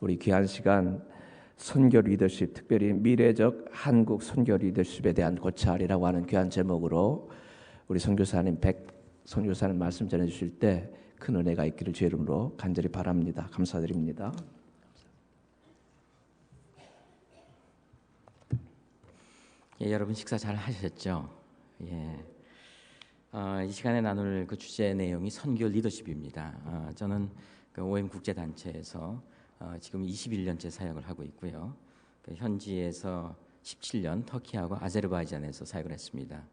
우리 귀한 시간 선교 리더십, 특별히 미래적 한국 선교 리더십에 대한 고찰이라고 하는 귀한 제목으로 우리 선교사님 선교사님 말씀 전해 주실 때 큰 은혜가 있기를 주의 이름으로 간절히 바랍니다. 감사드립니다. 여러분 식사 잘 하셨죠? 이 시간에 나눌 그 주제 내용이 선교 리더십입니다. 저는 그 OM 국제단체에서 지금 21년째 사역을 하고 있고요. 그 현지에서 17년 터키하고 아제르바이잔에서 사역을 했습니다.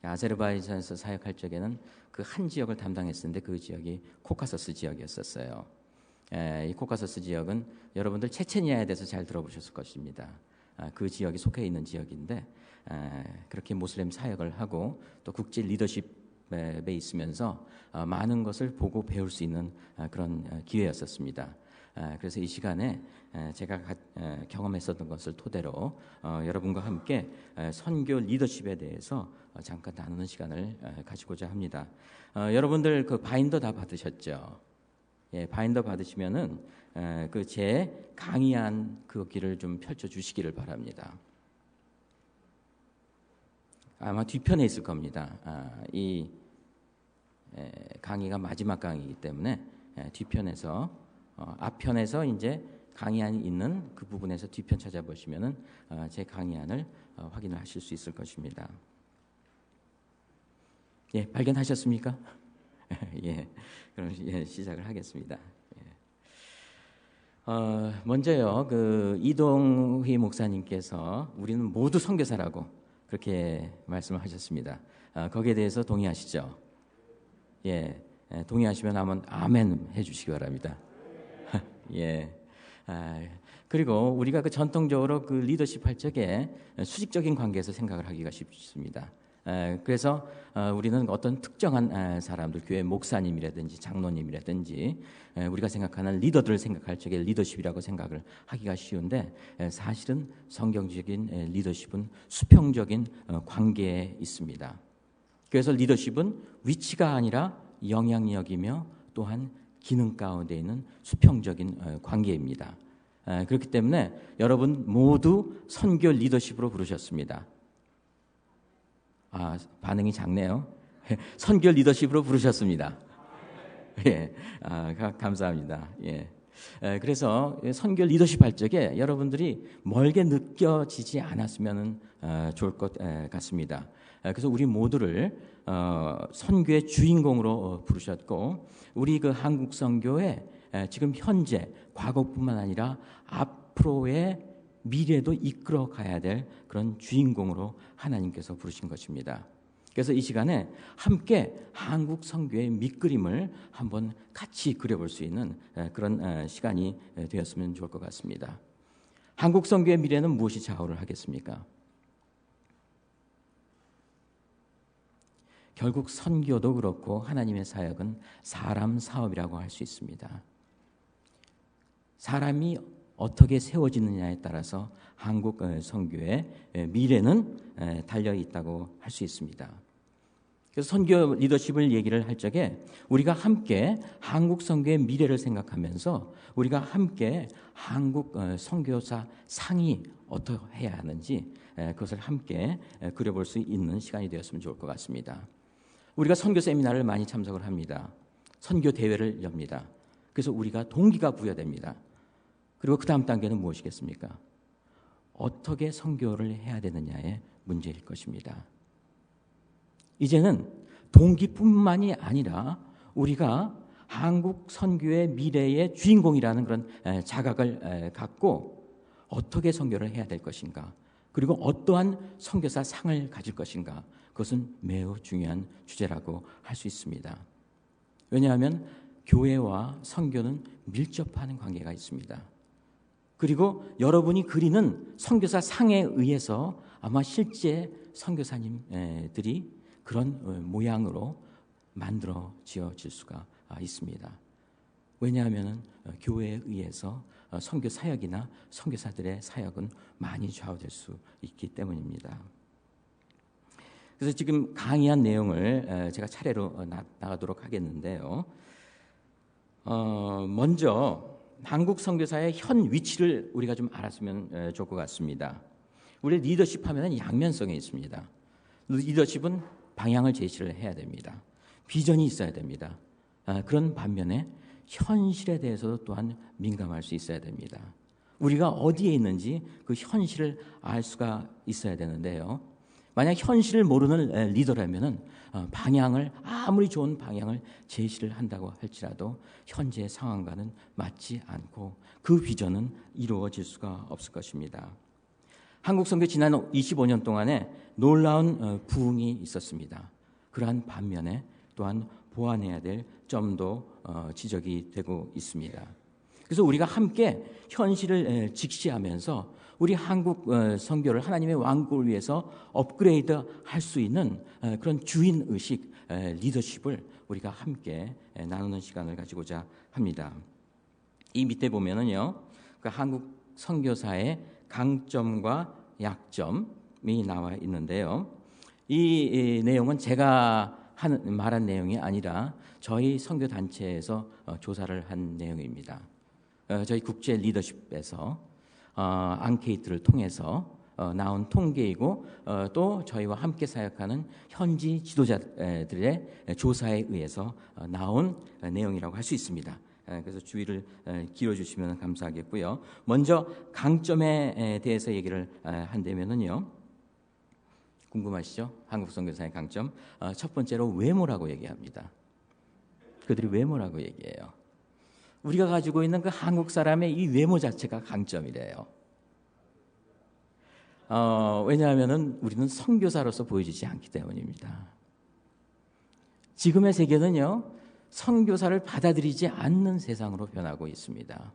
아제르바이잔에서 사역할 적에는 그 한 지역을 담당했었는데 그 지역이 코카서스 지역이었었어요. 이 코카서스 지역은 여러분들 체체니아에 대해서 잘 들어보셨을 것입니다. 그 지역이 속해 있는 지역인데 그렇게 모슬렘 사역을 하고 또 국제 리더십에 있으면서 많은 것을 보고 배울 수 있는 그런 기회였었습니다. 그래서 이 시간에 제가 경험했었던 것을 토대로 여러분과 함께 선교 리더십에 대해서 잠깐 나누는 시간을 가지고자 합니다. 여러분들 그 바인더 다 받으셨죠? 바인더 받으시면은 그 제 강의한 그 길을 좀 펼쳐 주시기를 바랍니다. 아마 뒤편에 있을 겁니다. 이 강의가 마지막 강의이기 때문에 뒤편에서 앞편에서 이제 강의안이 있는 그 부분에서 뒤편 찾아보시면은 제 강의안을 확인을 하실 수 있을 것입니다. 발견하셨습니까? 그럼 시작을 하겠습니다. 먼저요, 그 이동휘 목사님께서 우리는 모두 선교사라고 그렇게 말씀을 하셨습니다. 거기에 대해서 동의하시죠? 동의하시면 한번 아멘 해주시기 바랍니다. 그리고 우리가 그 전통적으로 그 리더십 할 적에 수직적인 관계에서 생각을 하기가 쉽습니다. 그래서 우리는 어떤 특정한 사람들, 교회 목사님이라든지 장로님이라든지 우리가 생각하는 리더들을 생각할 적에 리더십이라고 생각을 하기가 쉬운데 사실은 성경적인 리더십은 수평적인 관계에 있습니다. 그래서 리더십은 위치가 아니라 영향력이며 또한 기능 가운데 있는 수평적인 관계입니다. 그렇기 때문에 여러분 모두 선교 리더십으로 부르셨습니다. 반응이 작네요. 선교 리더십으로 부르셨습니다. 감사합니다. 그래서 선교 리더십 할 적에 여러분들이 멀게 느껴지지 않았으면 좋을 것 같습니다. 그래서 우리 모두를 선교의 주인공으로 부르셨고 우리 그 한국 선교의 지금 현재 과거뿐만 아니라 앞으로의 미래도 이끌어 가야 될 그런 주인공으로 하나님께서 부르신 것입니다. 그래서 이 시간에 함께 한국 선교의 밑그림을 한번 같이 그려볼 수 있는 그런 시간이 되었으면 좋을 것 같습니다. 한국 선교의 미래는 무엇이 좌우를 하겠습니까? 결국 선교도 그렇고 하나님의 사역은 사람 사업이라고 할 수 있습니다. 사람이 어떻게 세워지느냐에 따라서 한국 선교의 미래는 달려 있다고 할 수 있습니다. 그래서 선교 리더십을 얘기를 할 적에 우리가 함께 한국 선교의 미래를 생각하면서 우리가 함께 한국 선교사 상이 어떻게 해야 하는지 그것을 함께 그려볼 수 있는 시간이 되었으면 좋을 것 같습니다. 우리가 선교 세미나를 많이 참석을 합니다. 선교 대회를 엽니다. 그래서 우리가 동기가 부여됩니다. 그리고 그 다음 단계는 무엇이겠습니까? 어떻게 선교를 해야 되느냐의 문제일 것입니다. 이제는 동기뿐만이 아니라 우리가 한국 선교의 미래의 주인공이라는 그런 자각을 갖고 어떻게 선교를 해야 될 것인가, 그리고 어떠한 선교사 상을 가질 것인가, 그것은 매우 중요한 주제라고 할 수 있습니다. 왜냐하면 교회와 선교는 밀접한 관계가 있습니다. 그리고 여러분이 그리는 선교사 상에 의해서 아마 실제 선교사님들이 그런 모양으로 만들어지어질 수가 있습니다. 왜냐하면 교회에 의해서 선교 사역이나 선교사들의 사역은 많이 좌우될 수 있기 때문입니다. 그래서 지금 강의한 내용을 제가 차례로 나가도록 하겠는데요. 먼저 한국 선교사의 현 위치를 우리가 좀 알았으면 좋을 것 같습니다. 우리 리더십 하면은 양면성이 있습니다. 리더십은 방향을 제시를 해야 됩니다. 비전이 있어야 됩니다. 그런 반면에 현실에 대해서도 또한 민감할 수 있어야 됩니다. 우리가 어디에 있는지 그 현실을 알 수가 있어야 되는데요. 만약 현실을 모르는 리더라면은 방향을 아무리 좋은 방향을 제시를 한다고 할지라도 현재의 상황과는 맞지 않고 그 비전은 이루어질 수가 없을 것입니다. 한국 선교 지난 25년 동안에 놀라운 부흥이 있었습니다. 그러한 반면에 또한 보완해야 될 점도 지적이 되고 있습니다. 그래서 우리가 함께 현실을 직시하면서 우리 한국 선교를 하나님의 왕국을 위해서 업그레이드 할 수 있는 그런 주인의식, 리더십을 우리가 함께 나누는 시간을 가지고자 합니다. 이 밑에 보면은요, 그 한국 선교사의 강점과 약점이 나와 있는데요. 이 내용은 제가 말한 내용이 아니라 저희 선교단체에서 조사를 한 내용입니다. 저희 국제 리더십에서 앙케이트를 통해서 나온 통계이고 또 저희와 함께 사역하는 현지 지도자들의 조사에 의해서 나온 내용이라고 할 수 있습니다. 그래서 주의를 기울여주시면 감사하겠고요. 먼저 강점에 대해서 얘기를 한다면요. 궁금하시죠? 한국 선교사의 강점. 첫 번째로 외모라고 얘기합니다. 그들이 외모라고 얘기해요. 우리가 가지고 있는 그 한국 사람의 이 외모 자체가 강점이래요. 왜냐하면은 우리는 선교사로서 보여지지 않기 때문입니다. 지금의 세계는요, 선교사를 받아들이지 않는 세상으로 변하고 있습니다.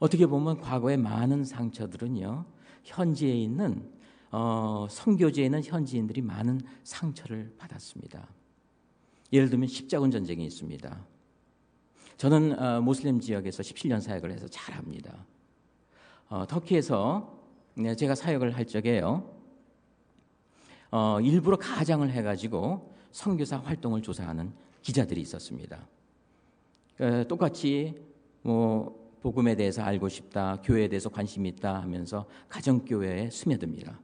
어떻게 보면 과거의 많은 상처들은요, 현지에 있는 선교지에 있는 현지인들이 많은 상처를 받았습니다. 예를 들면 십자군 전쟁이 있습니다. 저는 모슬림 지역에서 17년 사역을 해서 잘 압니다. 터키에서 제가 사역을 할 적에요. 일부러 가장을 해가지고 선교사 활동을 조사하는 기자들이 있었습니다. 똑같이 복음에 대해서 알고 싶다, 교회에 대해서 관심이 있다 하면서 가정교회에 스며듭니다.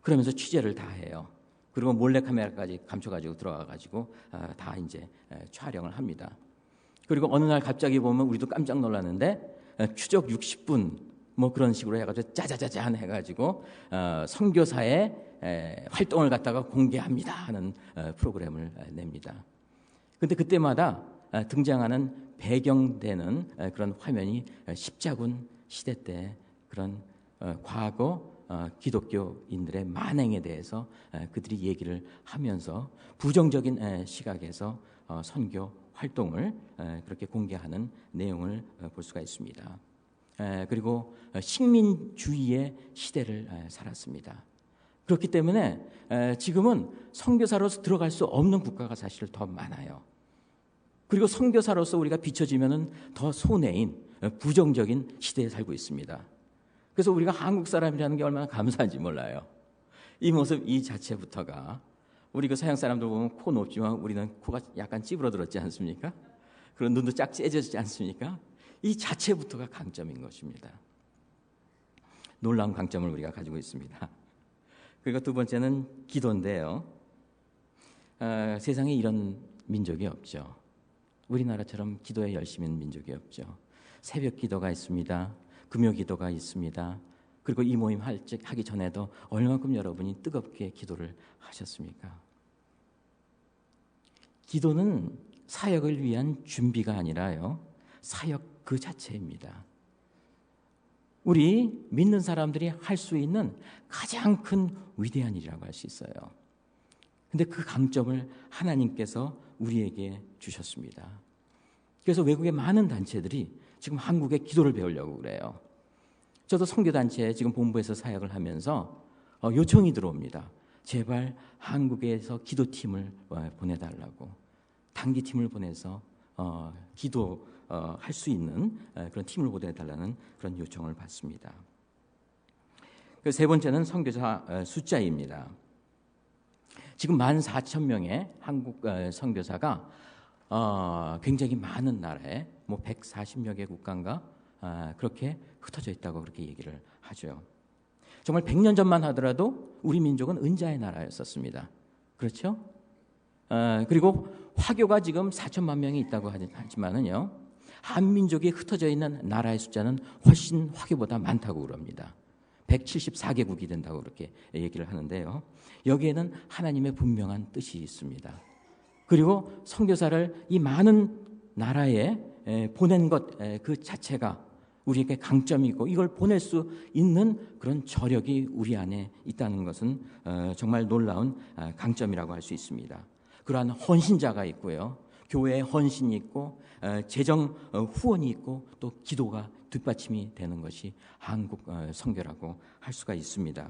그러면서 취재를 다 해요. 그리고 몰래카메라까지 감춰가지고 들어가가지고 다 이제 촬영을 합니다. 그리고 어느 날 갑자기 보면 우리도 깜짝 놀랐는데 추적 60분 그런 식으로 해가지고 짜자자잔 해가지고 선교사의 활동을 갖다가 공개합니다 하는 프로그램을 냅니다. 근데 그때마다 등장하는 배경되는 그런 화면이 십자군 시대 때 그런 과거 기독교인들의 만행에 대해서 그들이 얘기를 하면서 부정적인 시각에서 선교 활동을 그렇게 공개하는 내용을 볼 수가 있습니다. 그리고 식민주의의 시대를 살았습니다. 그렇기 때문에 지금은 선교사로서 들어갈 수 없는 국가가 사실 더 많아요. 그리고 선교사로서 우리가 비춰지면은 더 손해인 부정적인 시대에 살고 있습니다. 그래서 우리가 한국 사람이라는 게 얼마나 감사한지 몰라요. 이 모습 이 자체부터가 우리 그 서양 사람들 보면 코 높지만 우리는 코가 약간 찌부러들었지 않습니까? 그리고 눈도 짝 째졌지 않습니까? 이 자체부터가 강점인 것입니다. 놀라운 강점을 우리가 가지고 있습니다. 그리고 두 번째는 기도인데요. 세상에 이런 민족이 없죠. 우리나라처럼 기도에 열심인 민족이 없죠. 새벽 기도가 있습니다. 금요 기도가 있습니다. 그리고 이 모임 하기 전에도 얼마큼 여러분이 뜨겁게 기도를 하셨습니까? 기도는 사역을 위한 준비가 아니라요, 사역 그 자체입니다. 우리 믿는 사람들이 할 수 있는 가장 큰 위대한 일이라고 할 수 있어요. 근데 그 강점을 하나님께서 우리에게 주셨습니다. 그래서 외국의 많은 단체들이 지금 한국의 기도를 배우려고 그래요. 저도 선교단체에 지금 본부에서 사역을 하면서 요청이 들어옵니다. 제발 한국에서 기도팀을 보내달라고, 단기팀을 보내서 기도할 수 있는 그런 팀을 보내달라는 그런 요청을 받습니다. 세 번째는 선교사 숫자입니다. 지금 14,000명의 한국 선교사가 굉장히 많은 나라에 뭐 140여 개 국가인가 그렇게 흩어져 있다고 그렇게 얘기를 하죠. 정말 100년 전만 하더라도 우리 민족은 은자의 나라였었습니다. 그렇죠? 그리고 화교가 지금 4천만 명이 있다고 하지만은요, 한민족이 흩어져 있는 나라의 숫자는 훨씬 화교보다 많다고 그럽니다. 174개국이 된다고 그렇게 얘기를 하는데요. 여기에는 하나님의 분명한 뜻이 있습니다. 그리고 선교사를 이 많은 나라에 보낸 것 그 자체가 우리에게 강점이고 이걸 보낼 수 있는 그런 저력이 우리 안에 있다는 것은 정말 놀라운 강점이라고 할 수 있습니다. 그러한 헌신자가 있고요. 교회에 헌신이 있고 재정 후원이 있고 또 기도가 뒷받침이 되는 것이 한국 선교라고 할 수가 있습니다.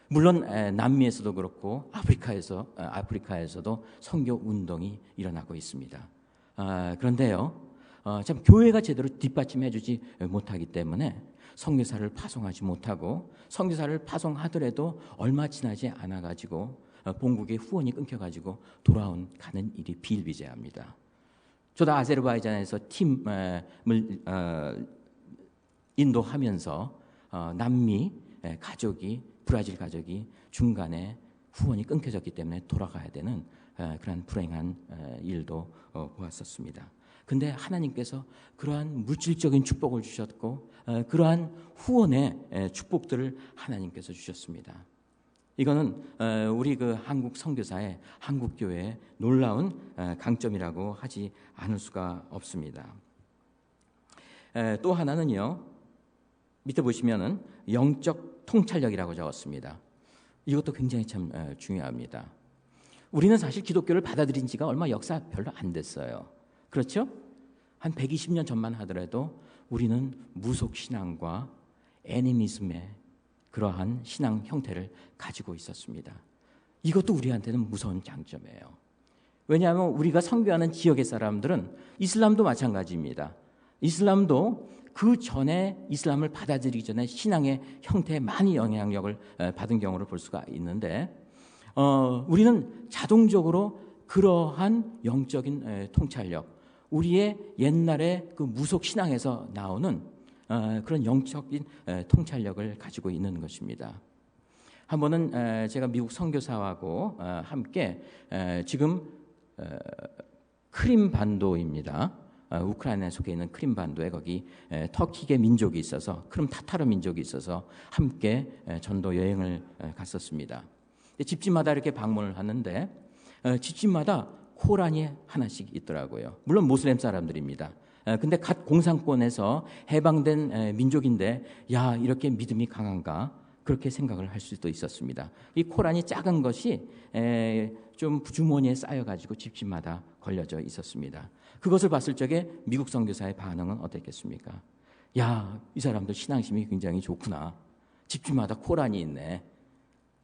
물론 남미에서도 그렇고 아프리카에서도 선교 운동이 일어나고 있습니다. 그런데요, 참 교회가 제대로 뒷받침해주지 못하기 때문에 선교사를 파송하지 못하고 선교사를 파송하더라도 얼마 지나지 않아가지고 본국의 후원이 끊겨가지고 가는 일이 비일비재합니다. 저도 아제르바이잔에서 팀을 인도하면서 남미 가족이 브라질 가족이 중간에 후원이 끊겨졌기 때문에 돌아가야 되는 그런 불행한 일도 보았었습니다. 근데 하나님께서 그러한 물질적인 축복을 주셨고 그러한 후원의 축복들을 하나님께서 주셨습니다. 이거는 우리 그 한국 선교사의 한국 교회의 놀라운 강점이라고 하지 않을 수가 없습니다. 또 하나는요, 밑에 보시면은 영적 통찰력이라고 적었습니다. 이것도 굉장히 참 중요합니다. 우리는 사실 기독교를 받아들인 지가 얼마 역사 별로 안 됐어요. 그렇죠? 한 120년 전만 하더라도 우리는 무속신앙과 애니미즘의 그러한 신앙 형태를 가지고 있었습니다. 이것도 우리한테는 무서운 장점이에요. 왜냐하면 우리가 선교하는 지역의 사람들은 이슬람도 마찬가지입니다. 이슬람도 그 전에 이슬람을 받아들이기 전에 신앙의 형태에 많이 영향력을 받은 경우를 볼 수가 있는데 우리는 자동적으로 그러한 영적인 통찰력, 우리의 옛날에 그 무속 신앙에서 나오는 그런 영적인 통찰력을 가지고 있는 것입니다. 한 번은 제가 미국 선교사하고 함께 지금 크림 반도입니다. 우크라이나에 속해 있는 크림 반도에 거기 터키계 민족이 있어서 크림 타타르 민족이 있어서 함께 전도 여행을 갔었습니다. 집집마다 이렇게 방문을 하는데 집집마다 코란이 하나씩 있더라고요. 물론 모슬렘 사람들입니다. 근데 갓 공산권에서 해방된 민족인데 야, 이렇게 믿음이 강한가? 그렇게 생각을 할 수도 있었습니다. 이 코란이 작은 것이 좀 주머니에 쌓여가지고 집집마다 걸려져 있었습니다. 그것을 봤을 적에 미국 선교사의 반응은 어땠겠습니까? 야, 이 사람들 신앙심이 굉장히 좋구나. 집집마다 코란이 있네.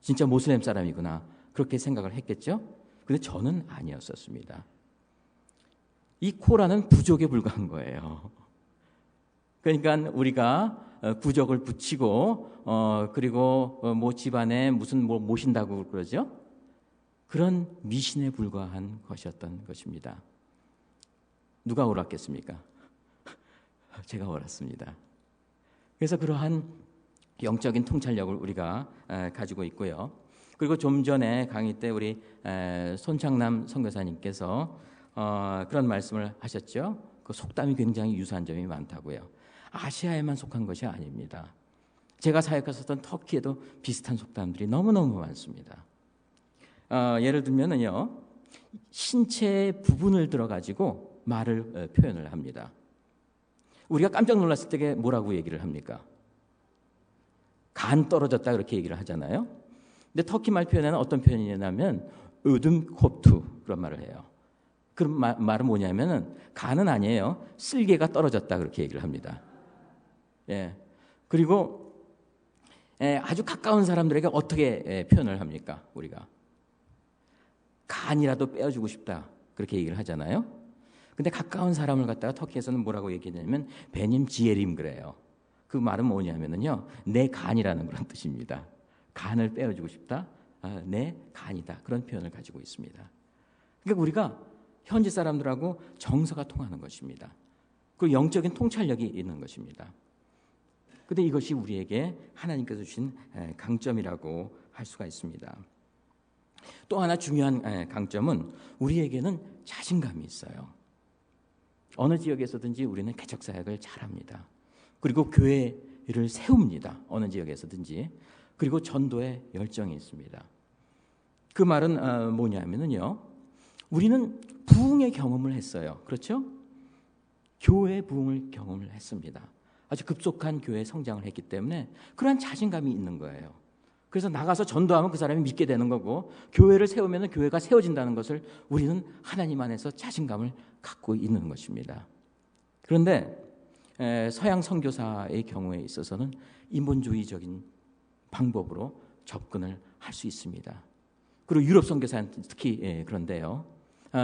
진짜 모슬렘 사람이구나. 그렇게 생각을 했겠죠? 근데 저는 아니었었습니다. 이 코란은 부족에 불과한 거예요. 그러니까 우리가 부적을 붙이고 그리고 뭐 집안에 무슨 뭐 모신다고 그러죠? 그런 미신에 불과한 것이었던 것입니다. 누가 옳았겠습니까? 제가 옳았습니다. 그래서 그러한 영적인 통찰력을 우리가 가지고 있고요. 그리고 좀 전에 강의 때 우리 손창남 선교사님께서 그런 말씀을 하셨죠. 그 속담이 굉장히 유사한 점이 많다고요. 아시아에만 속한 것이 아닙니다. 제가 사역했었던 터키에도 비슷한 속담들이 너무너무 많습니다. 예를 들면은요, 신체의 부분을 들어가지고 말을 표현을 합니다. 우리가 깜짝 놀랐을 때 뭐라고 얘기를 합니까? 간 떨어졌다 그렇게 얘기를 하잖아요. 근데 터키 말 표현에는 어떤 표현이냐면 ödüm koptu 그런 말을 해요. 그런 말은 뭐냐면은 간은 아니에요. 쓸개가 떨어졌다 그렇게 얘기를 합니다. 예. 그리고 아주 가까운 사람들에게 어떻게 표현을 합니까? 우리가 간이라도 빼어주고 싶다 그렇게 얘기를 하잖아요. 근데 가까운 사람을 갖다가 터키에서는 뭐라고 얘기하냐면 베님 지에림 그래요. 그 말은 뭐냐면은요, 내 간이라는 그런 뜻입니다. 간을 빼어주고 싶다, 내 간이다 그런 표현을 가지고 있습니다. 그러니까 우리가 현지 사람들하고 정서가 통하는 것입니다. 그리고 영적인 통찰력이 있는 것입니다. 그런데 이것이 우리에게 하나님께서 주신 강점이라고 할 수가 있습니다. 또 하나 중요한 강점은 우리에게는 자신감이 있어요. 어느 지역에서든지 우리는 개척사역을 잘합니다. 그리고 교회를 세웁니다. 어느 지역에서든지. 그리고 전도에 열정이 있습니다. 그 말은 뭐냐면요, 우리는 부흥의 경험을 했어요. 그렇죠? 교회 부흥을 경험을 했습니다. 아주 급속한 교회 성장을 했기 때문에 그러한 자신감이 있는 거예요. 그래서 나가서 전도하면 그 사람이 믿게 되는 거고, 교회를 세우면 교회가 세워진다는 것을 우리는 하나님 안에서 자신감을 갖고 있는 것입니다. 그런데 서양 선교사의 경우에 있어서는 인본주의적인 방법으로 접근을 할 수 있습니다. 그리고 유럽 선교사는 특히 그런데요,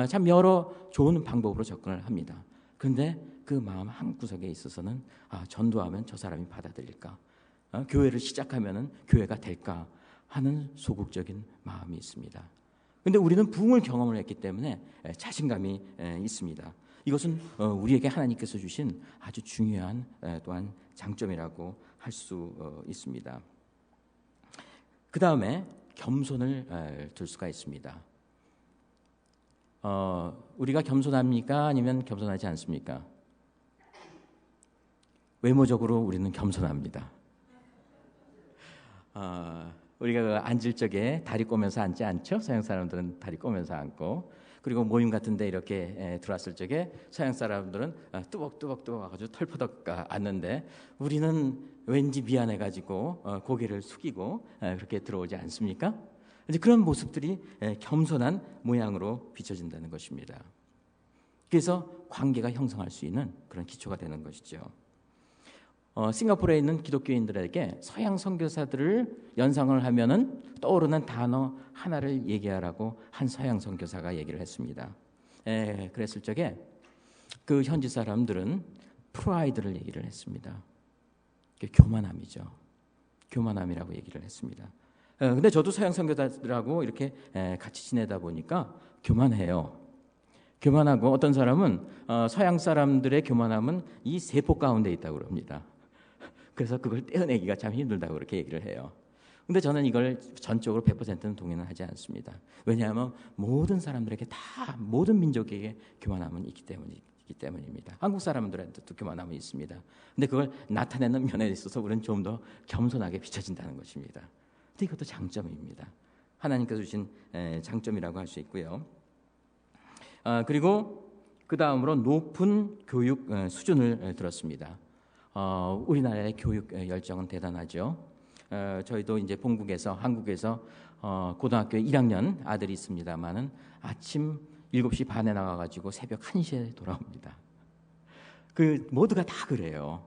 참 여러 좋은 방법으로 접근을 합니다. 그런데 그 마음 한구석에 있어서는 전도하면 저 사람이 받아들일까, 교회를 시작하면 교회가 될까 하는 소극적인 마음이 있습니다. 그런데 우리는 부흥을 경험을 했기 때문에 자신감이 있습니다. 이것은 우리에게 하나님께서 주신 아주 중요한 또한 장점이라고 할 수 있습니다. 그 다음에 겸손을 들 수가 있습니다. 우리가 겸손합니까? 아니면 겸손하지 않습니까? 외모적으로 우리는 겸손합니다. 우리가 앉을 적에 다리 꼬면서 앉지 않죠? 서양 사람들은 다리 꼬면서 앉고, 그리고 모임 같은 데 이렇게 들어왔을 적에 서양 사람들은 뚜벅뚜벅 와가지고 털퍼덕 앉는데, 우리는 왠지 미안해가지고 고개를 숙이고 그렇게 들어오지 않습니까? 이제 그런 모습들이 겸손한 모양으로 비춰진다는 것입니다. 그래서 관계가 형성할 수 있는 그런 기초가 되는 것이죠. 싱가포르에 있는 기독교인들에게 서양 선교사들을 연상을 하면은 떠오르는 단어 하나를 얘기하라고 한 서양 선교사가 얘기를 했습니다. 그랬을 적에 그 현지 사람들은 프라이드를 얘기를 했습니다. 교만함이죠. 교만함이라고 얘기를 했습니다. 근데 저도 서양 선교사들하고 이렇게 같이 지내다 보니까 교만해요. 교만하고, 어떤 사람은 서양 사람들의 교만함은 이 세포 가운데 있다고 그럽니다. 그래서 그걸 떼어내기가 참 힘들다고 그렇게 얘기를 해요. 근데 저는 이걸 전적으로 100%는 동의는 하지 않습니다. 왜냐하면 모든 사람들에게 다, 모든 민족에게 교만함은 있기 때문입니다. 한국 사람들한테도 교만함이 있습니다. 근데 그걸 나타내는 면에 있어서 우리는 좀 더 겸손하게 비춰진다는 것입니다. 근데 이것도 장점입니다. 하나님께서 주신 장점이라고 할 수 있고요. 그리고 그 다음으로 높은 교육 수준을 들었습니다. 우리나라의 교육 열정은 대단하죠. 저희도 이제 본국에서, 한국에서 고등학교 1학년 아들이 있습니다만은 아침 7시 반에 나가가지고 새벽 1시에 돌아옵니다. 모두가 다 그래요.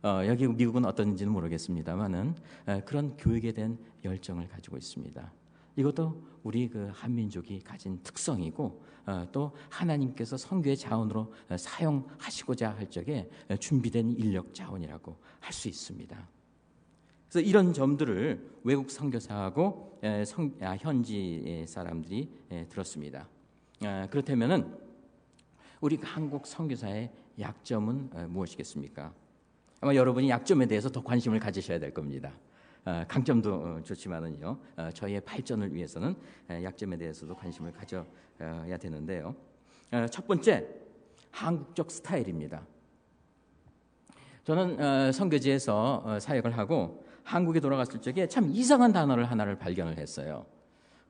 여기 미국은 어떤지는 모르겠습니다만은 그런 교육에 대한 열정을 가지고 있습니다. 이것도 우리 그 한민족이 가진 특성이고, 또 하나님께서 선교의 자원으로 사용하시고자 할 적에 준비된 인력 자원이라고 할 수 있습니다. 그래서 이런 점들을 외국 선교사하고 현지 사람들이 들었습니다. 그렇다면은 우리 한국 선교사의 약점은 무엇이겠습니까? 아마 여러분이 약점에 대해서 더 관심을 가지셔야 될 겁니다. 강점도 좋지만은요, 저희의 발전을 위해서는 약점에 대해서도 관심을 가져야 되는데요. 첫 번째, 한국적 스타일입니다. 저는 선교지에서 사역을 하고 한국에 돌아갔을 적에 참 이상한 단어를 하나를 발견을 했어요.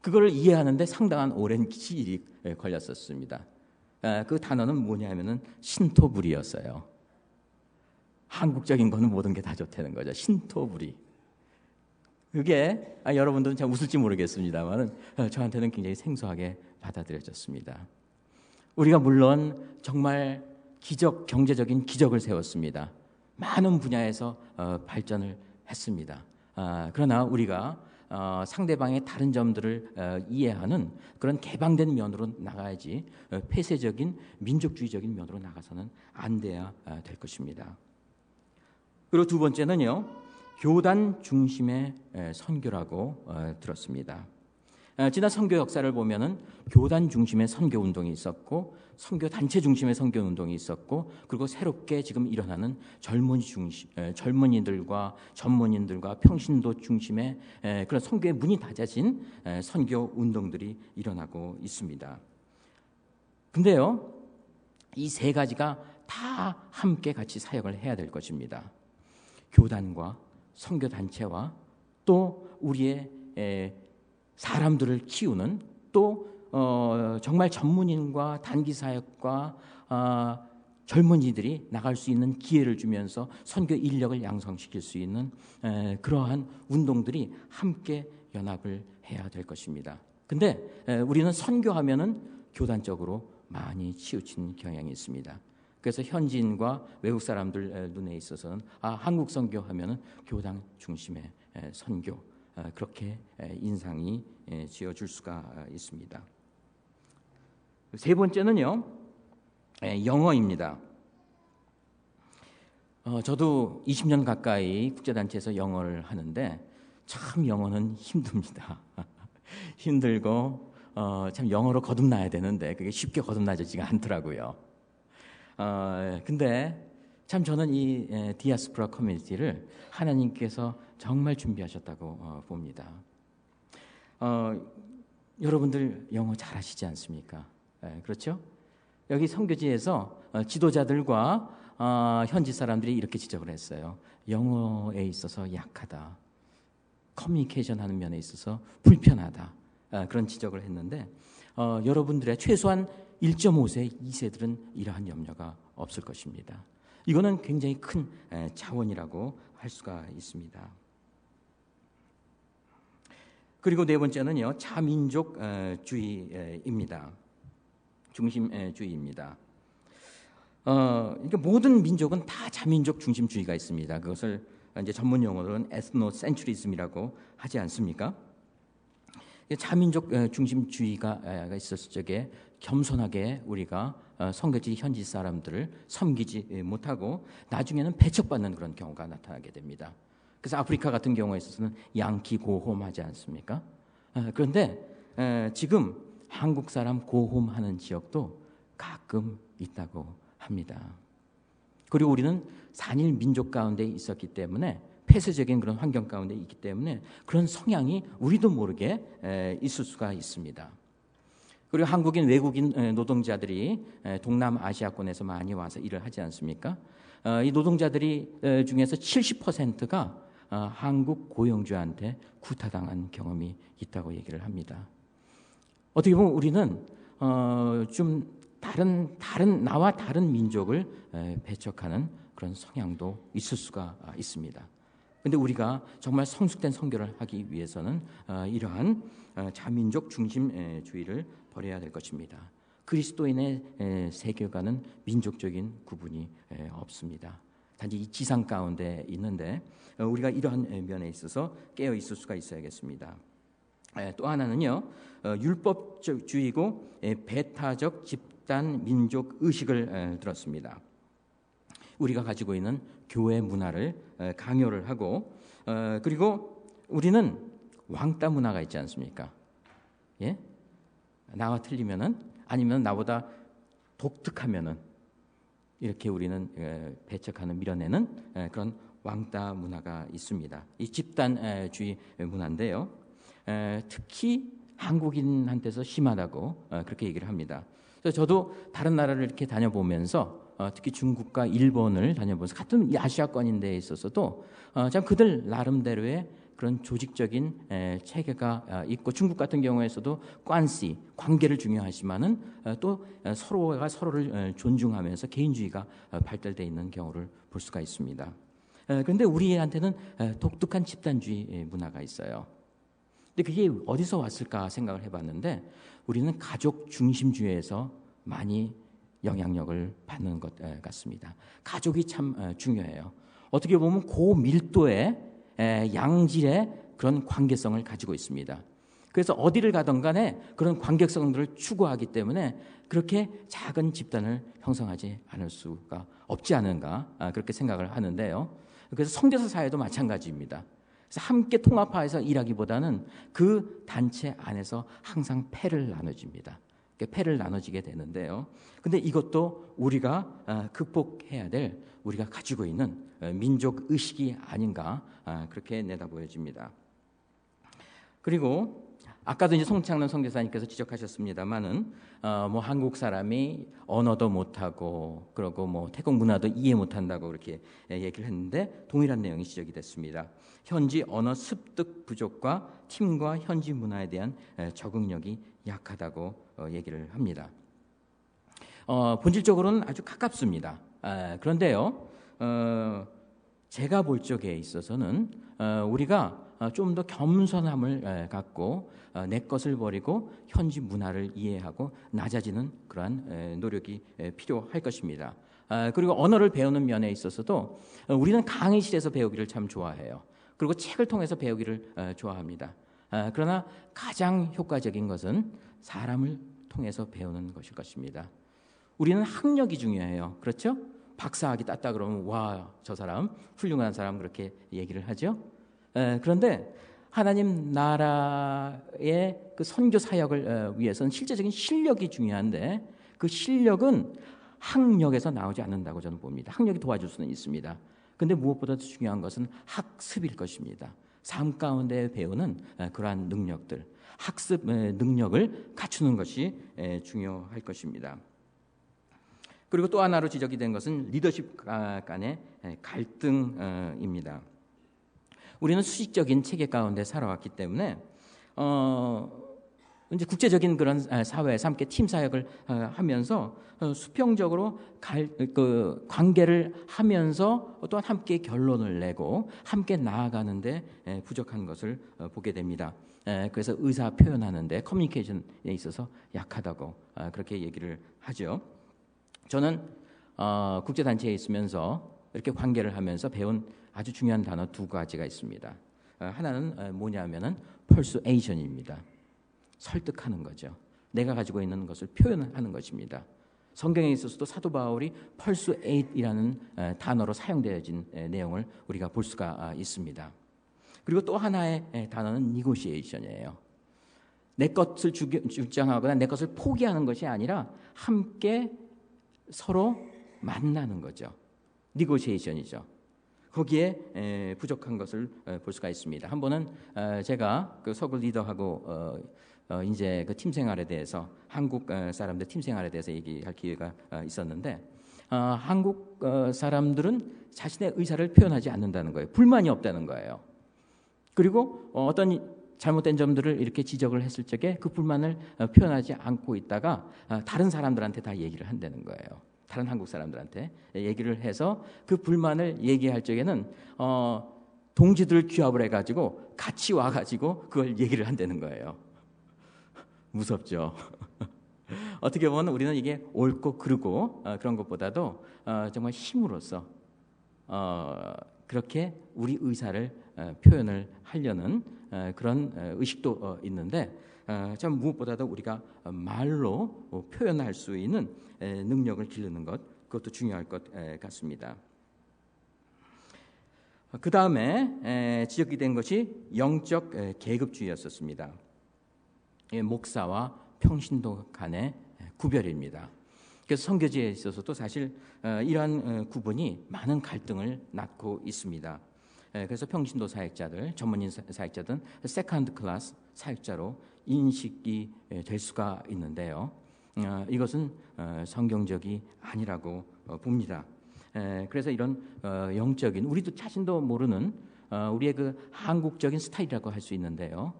그걸 이해하는데 상당한 오랜 시일이 걸렸었습니다. 그 단어는 뭐냐면은 신토불이였어요. 한국적인 거는 모든 게 다 좋다는 거죠. 신토불이. 그게 여러분들은 잘 웃을지 모르겠습니다만 저한테는 굉장히 생소하게 받아들여졌습니다. 우리가 물론 정말 경제적인 기적을 세웠습니다. 많은 분야에서 발전을 했습니다. 그러나 우리가 상대방의 다른 점들을 이해하는 그런 개방된 면으로 나가야지, 폐쇄적인 민족주의적인 면으로 나가서는 안 돼야 될 것입니다. 그리고 두 번째는요, 교단 중심의 선교라고 들었습니다. 지난 선교 역사를 보면은 교단 중심의 선교 운동이 있었고, 선교 단체 중심의 선교 운동이 있었고, 그리고 새롭게 지금 일어나는 젊은이들과 전문인들과 평신도 중심의 그런 선교의 문이 닫아진 선교 운동들이 일어나고 있습니다. 근데요, 이 세 가지가 다 함께 같이 사역을 해야 될 것입니다. 교단과 선교 단체와 또 우리의 사람들을 키우는, 또 정말 전문인과 단기 사역과 젊은이들이 나갈 수 있는 기회를 주면서 선교 인력을 양성시킬 수 있는 그러한 운동들이 함께 연합을 해야 될 것입니다. 근데 우리는 선교하면은 교단적으로 많이 치우친 경향이 있습니다. 그래서 현지인과 외국 사람들 눈에 있어서는 한국 선교하면은 교단 중심의 선교, 그렇게 인상이 지어줄 수가 있습니다. 세 번째는요, 영어입니다. 저도 20년 가까이 국제단체에서 영어를 하는데 참 영어는 힘듭니다. 힘들고 참 영어로 거듭나야 되는데 그게 쉽게 거듭나지가 않더라고요. 근데 참 저는 이 디아스포라 커뮤니티를 하나님께서 정말 준비하셨다고 봅니다. 여러분들 영어 잘하시지 않습니까? 그렇죠? 여기 선교지에서 지도자들과 현지 사람들이 이렇게 지적을 했어요. 영어에 있어서 약하다. 커뮤니케이션 하는 면에 있어서 불편하다. 그런 지적을 했는데 여러분들의 최소한 1.5세, 2세들은 이러한 염려가 없을 것입니다. 이거는 굉장히 큰 자원이라고 할 수가 있습니다. 그리고 네 번째는요, 자민족주의입니다. 중심주의입니다. 그러니까 모든 민족은 다 자민족 중심주의가 있습니다. 그것을 이제 전문 용어로는 에스노센츄리즘이라고 하지 않습니까? 자민족 중심주의가 있었을 적에 겸손하게 우리가 선교지 현지 사람들을 섬기지 못하고 나중에는 배척받는 그런 경우가 나타나게 됩니다. 그래서 아프리카 같은 경우에 있어서는 양키 고홈하지 않습니까? 그런데 지금 한국 사람 고홈하는 지역도 가끔 있다고 합니다. 그리고 우리는 산일 민족 가운데 있었기 때문에 폐쇄적인 그런 환경 가운데 있기 때문에 그런 성향이 우리도 모르게 있을 수가 있습니다. 그리고 한국인, 외국인 노동자들이 동남아시아권에서 많이 와서 일을 하지 않습니까? 이 노동자들이 중에서 70%가 한국 고용주한테 구타당한 경험이 있다고 얘기를 합니다. 어떻게 보면 우리는 좀 나와 다른 민족을 배척하는 그런 성향도 있을 수가 있습니다. 그런데 우리가 정말 성숙된 선교를 하기 위해서는 이러한 자민족 중심주의를 버려야 될 것입니다. 그리스도인의 세계관은 민족적인 구분이 없습니다. 단지 이 지상 가운데 있는데 우리가 이러한 면에 있어서 깨어 있을 수가 있어야겠습니다. 또 하나는요, 율법주의고 배타적 집단 민족 의식을 들었습니다. 우리가 가지고 있는 교회 문화를 강요를 하고 그리고 우리는 왕따 문화가 있지 않습니까? 예? 나와 틀리면은 아니면 나보다 독특하면은 이렇게 우리는 배척하는 밀어내는 그런 왕따 문화가 있습니다. 이 집단주의 문화인데요. 특히 한국인한테서 심하다고 그렇게 얘기를 합니다. 그래서 저도 다른 나라를 이렇게 다녀보면서 특히 중국과 일본을 다녀보면서 같은 이 아시아권인데 있어서도 참 그들 나름대로의 그런 조직적인 체계가 있고 중국 같은 경우에서도 관시, 관계를 중요하지만은 또 서로가 서로를 존중하면서 개인주의가 발달되어 있는 경우를 볼 수가 있습니다. 그런데 우리한테는 독특한 집단주의 문화가 있어요. 근데 그게 어디서 왔을까 생각을 해봤는데 우리는 가족 중심주의에서 많이 영향력을 받는 것 같습니다. 가족이 참 중요해요. 어떻게 보면 고밀도의 양질의 그런 관계성을 가지고 있습니다. 그래서 어디를 가든 간에 그런 관계성들을 추구하기 때문에 그렇게 작은 집단을 형성하지 않을 수가 없지 않은가 그렇게 생각을 하는데요. 그래서 선교사 사회도 마찬가지입니다. 그래서 함께 통합화해서 일하기보다는 그 단체 안에서 항상 패를 나눠집니다. 패를 나눠지게 되는데요. 근데 이것도 우리가 극복해야 될, 우리가 가지고 있는 민족 의식이 아닌가, 그렇게 내다보여집니다. 그리고 아까도 이제 송창남 선교사님께서 지적하셨습니다만은 뭐 한국 사람이 언어도 못하고 그러고 뭐 태국 문화도 이해 못한다고 그렇게 얘기를 했는데 동일한 내용이 지적이 됐습니다. 현지 언어 습득 부족과 팀과 현지 문화에 대한 적응력이 약하다고 얘기를 합니다. 본질적으로는 아주 가깝습니다. 그런데요, 제가 볼 적에 있어서는 우리가 좀 더 겸손함을 갖고 내 것을 버리고 현지 문화를 이해하고 낮아지는 그러한 노력이 필요할 것입니다. 그리고 언어를 배우는 면에 있어서도 우리는 강의실에서 배우기를 참 좋아해요. 그리고 책을 통해서 배우기를 좋아합니다. 그러나 가장 효과적인 것은 사람을 통해서 배우는 것일 것입니다. 우리는 학력이 중요해요. 그렇죠? 박사학위 땄다 그러면 와, 저 사람 훌륭한 사람 그렇게 얘기를 하죠. 그런데 하나님 나라의 그 선교 사역을 위해서는 실제적인 실력이 중요한데 그 실력은 학력에서 나오지 않는다고 저는 봅니다. 학력이 도와줄 수는 있습니다. 그런데 무엇보다도 중요한 것은 학습일 것입니다. 삶 가운데 배우는 그러한 능력들, 학습 능력을 갖추는 것이 중요할 것입니다. 그리고 또 하나로 지적이 된 것은 리더십 간의 갈등입니다. 우리는 수직적인 체계 가운데 살아왔기 때문에 이제 국제적인 그런 사회에서 함께 팀 사역을 하면서 수평적으로 관계를 하면서 또한 함께 결론을 내고 함께 나아가는데 부족한 것을 보게 됩니다. 그래서 의사 표현하는데 커뮤니케이션에 있어서 약하다고 그렇게 얘기를 하죠. 저는 국제단체에 있으면서 이렇게 관계를 하면서 배운 아주 중요한 단어 두 가지가 있습니다. 하나는 뭐냐면은 persuasion입니다. 설득하는 거죠. 내가 가지고 있는 것을 표현하는 것입니다. 성경에 있어서도 사도 바울이 persuade이라는 단어로 사용되어진 내용을 우리가 볼 수가 있습니다. 그리고 또 하나의 단어는 negotiation이에요. 내 것을 주장하거나 내 것을 포기하는 것이 아니라 함께 서로 만나는 거죠. negotiation이죠. 거기에 부족한 것을 볼 수가 있습니다. 한 번은 제가 그 서구 리더하고 이제 그 팀 생활에 대해서 한국 사람들 팀 생활에 대해서 얘기할 기회가 있었는데 한국 사람들은 자신의 의사를 표현하지 않는다는 거예요. 불만이 없다는 거예요. 그리고 어떤 잘못된 점들을 이렇게 지적을 했을 적에 그 불만을 표현하지 않고 있다가 다른 사람들한테 다 얘기를 한다는 거예요. 다른 한국 사람들한테 얘기를 해서 그 불만을 얘기할 적에는 동지들을 규합을 해가지고 같이 와가지고 그걸 얘기를 한다는 거예요. 무섭죠. 어떻게 보면 우리는 이게 옳고 그르고 그런 것보다도 정말 힘으로써 그렇게 우리 의사를 표현을 하려는 그런 의식도 있는데 참 무엇보다도 우리가 말로 표현할 수 있는 능력을 기르는 것, 그것도 중요할 것 같습니다. 그 다음에 지적이 된 것이 영적 계급주의였었습니다. 목사와 평신도 간의 구별입니다. 그래서 선교지에 있어서도 사실 이러한 구분이 많은 갈등을 낳고 있습니다. 그래서 평신도 사역자들, 전문인 사역자들은 세컨드 클래스 사역자로 인식이 될 수가 있는데요. 이것은 성경적이 아니라고 봅니다. 그래서 이런 영적인 우리도 자신도 모르는 우리의 그 한국적인 스타일이라고 할 수 있는데요.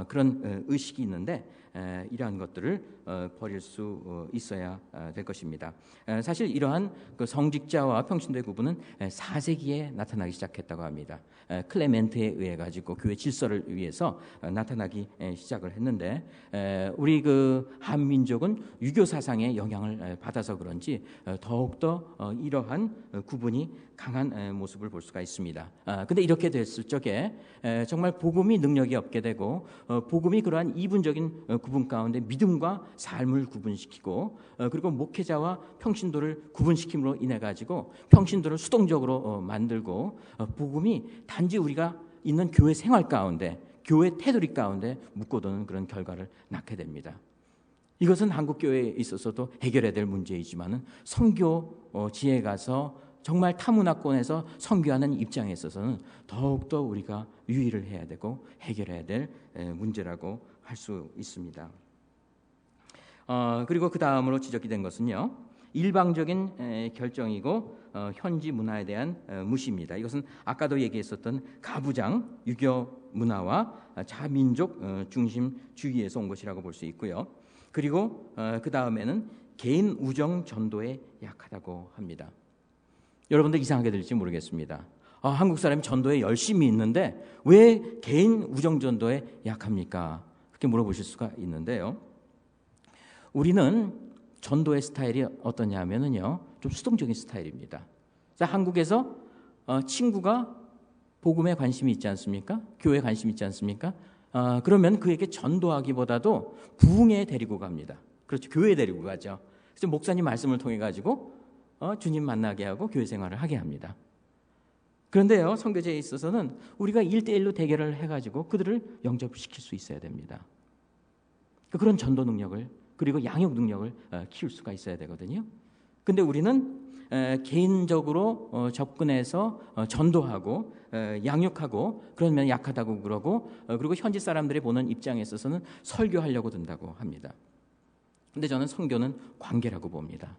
그런 의식이 있는데 이러한 것들을 버릴 수 있어야 될 것입니다. 사실 이러한 그 성직자와 평신도의 구분은 4세기에 나타나기 시작했다고 합니다. 클레멘트에 의해 가지고 교회 질서를 위해서 나타나기 시작을 했는데 우리 그 한민족은 유교 사상의 영향을 받아서 그런지 더욱더 이러한 구분이 강한 모습을 볼 수가 있습니다. 근데 이렇게 됐을 적에 정말 복음이 능력이 없게 되고 복음이 그러한 이분적인 구분 가운데 믿음과 삶을 구분시키고 그리고 목회자와 평신도를 구분시킴으로 인해 가지고 평신도를 수동적으로 만들고 복음이 단지 우리가 있는 교회 생활 가운데, 교회 테두리 가운데 묶어두는 그런 결과를 낳게 됩니다. 이것은 한국 교회에 있어서도 해결해야 될 문제이지만은 선교지에 가서 정말 타문화권에서 선교하는 입장에 있어서는 더욱더 우리가 유의를 해야 되고 해결해야 될 문제라고 할 수 있습니다. 그리고 그 다음으로 지적이 된 것은요, 일방적인 결정이고 현지 문화에 대한 무시입니다. 이것은 아까도 얘기했었던 가부장 유교 문화와 자민족 중심주의에서 온 것이라고 볼 수 있고요. 그리고 그 다음에는 개인 우정 전도에 약하다고 합니다. 여러분들 이상하게 들릴지 모르겠습니다. 한국 사람이 전도에 열심히 있는데 왜 개인 우정 전도에 약합니까? 그렇게 물어보실 수가 있는데요. 우리는 전도의 스타일이 어떠냐 하면은요, 좀 수동적인 스타일입니다. 자, 한국에서 친구가 복음에 관심이 있지 않습니까? 교회에 관심이 있지 않습니까? 그러면 그에게 전도하기보다도 부흥회에 데리고 갑니다. 그렇죠. 교회에 데리고 가죠. 그래서 목사님 말씀을 통해 가지고 주님 만나게 하고 교회 생활을 하게 합니다. 그런데요, 선교제에 있어서는 우리가 1대1로 대결을 해가지고 그들을 영접시킬 수 있어야 됩니다. 그런 전도 능력을, 그리고 양육 능력을 키울 수가 있어야 되거든요. 근데 우리는 개인적으로 접근해서 전도하고 양육하고 그러면 약하다고 그러고, 그리고 현지 사람들이 보는 입장에 있어서는 설교하려고 든다고 합니다. 근데 저는 선교는 관계라고 봅니다.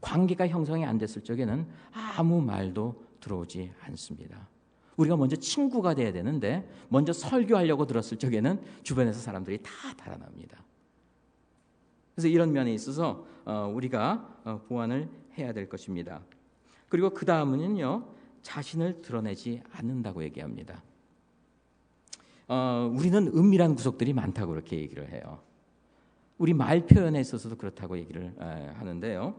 관계가 형성이 안 됐을 적에는 아무 말도 들어오지 않습니다. 우리가 먼저 친구가 돼야 되는데 먼저 설교하려고 들었을 적에는 주변에서 사람들이 다 달아납니다. 그래서 이런 면에 있어서 우리가 보완을 해야 될 것입니다. 그리고 그 다음은요, 자신을 드러내지 않는다고 얘기합니다. 우리는 은밀한 구석들이 많다고 그렇게 얘기를 해요. 우리 말 표현에 있어서도 그렇다고 얘기를 하는데요.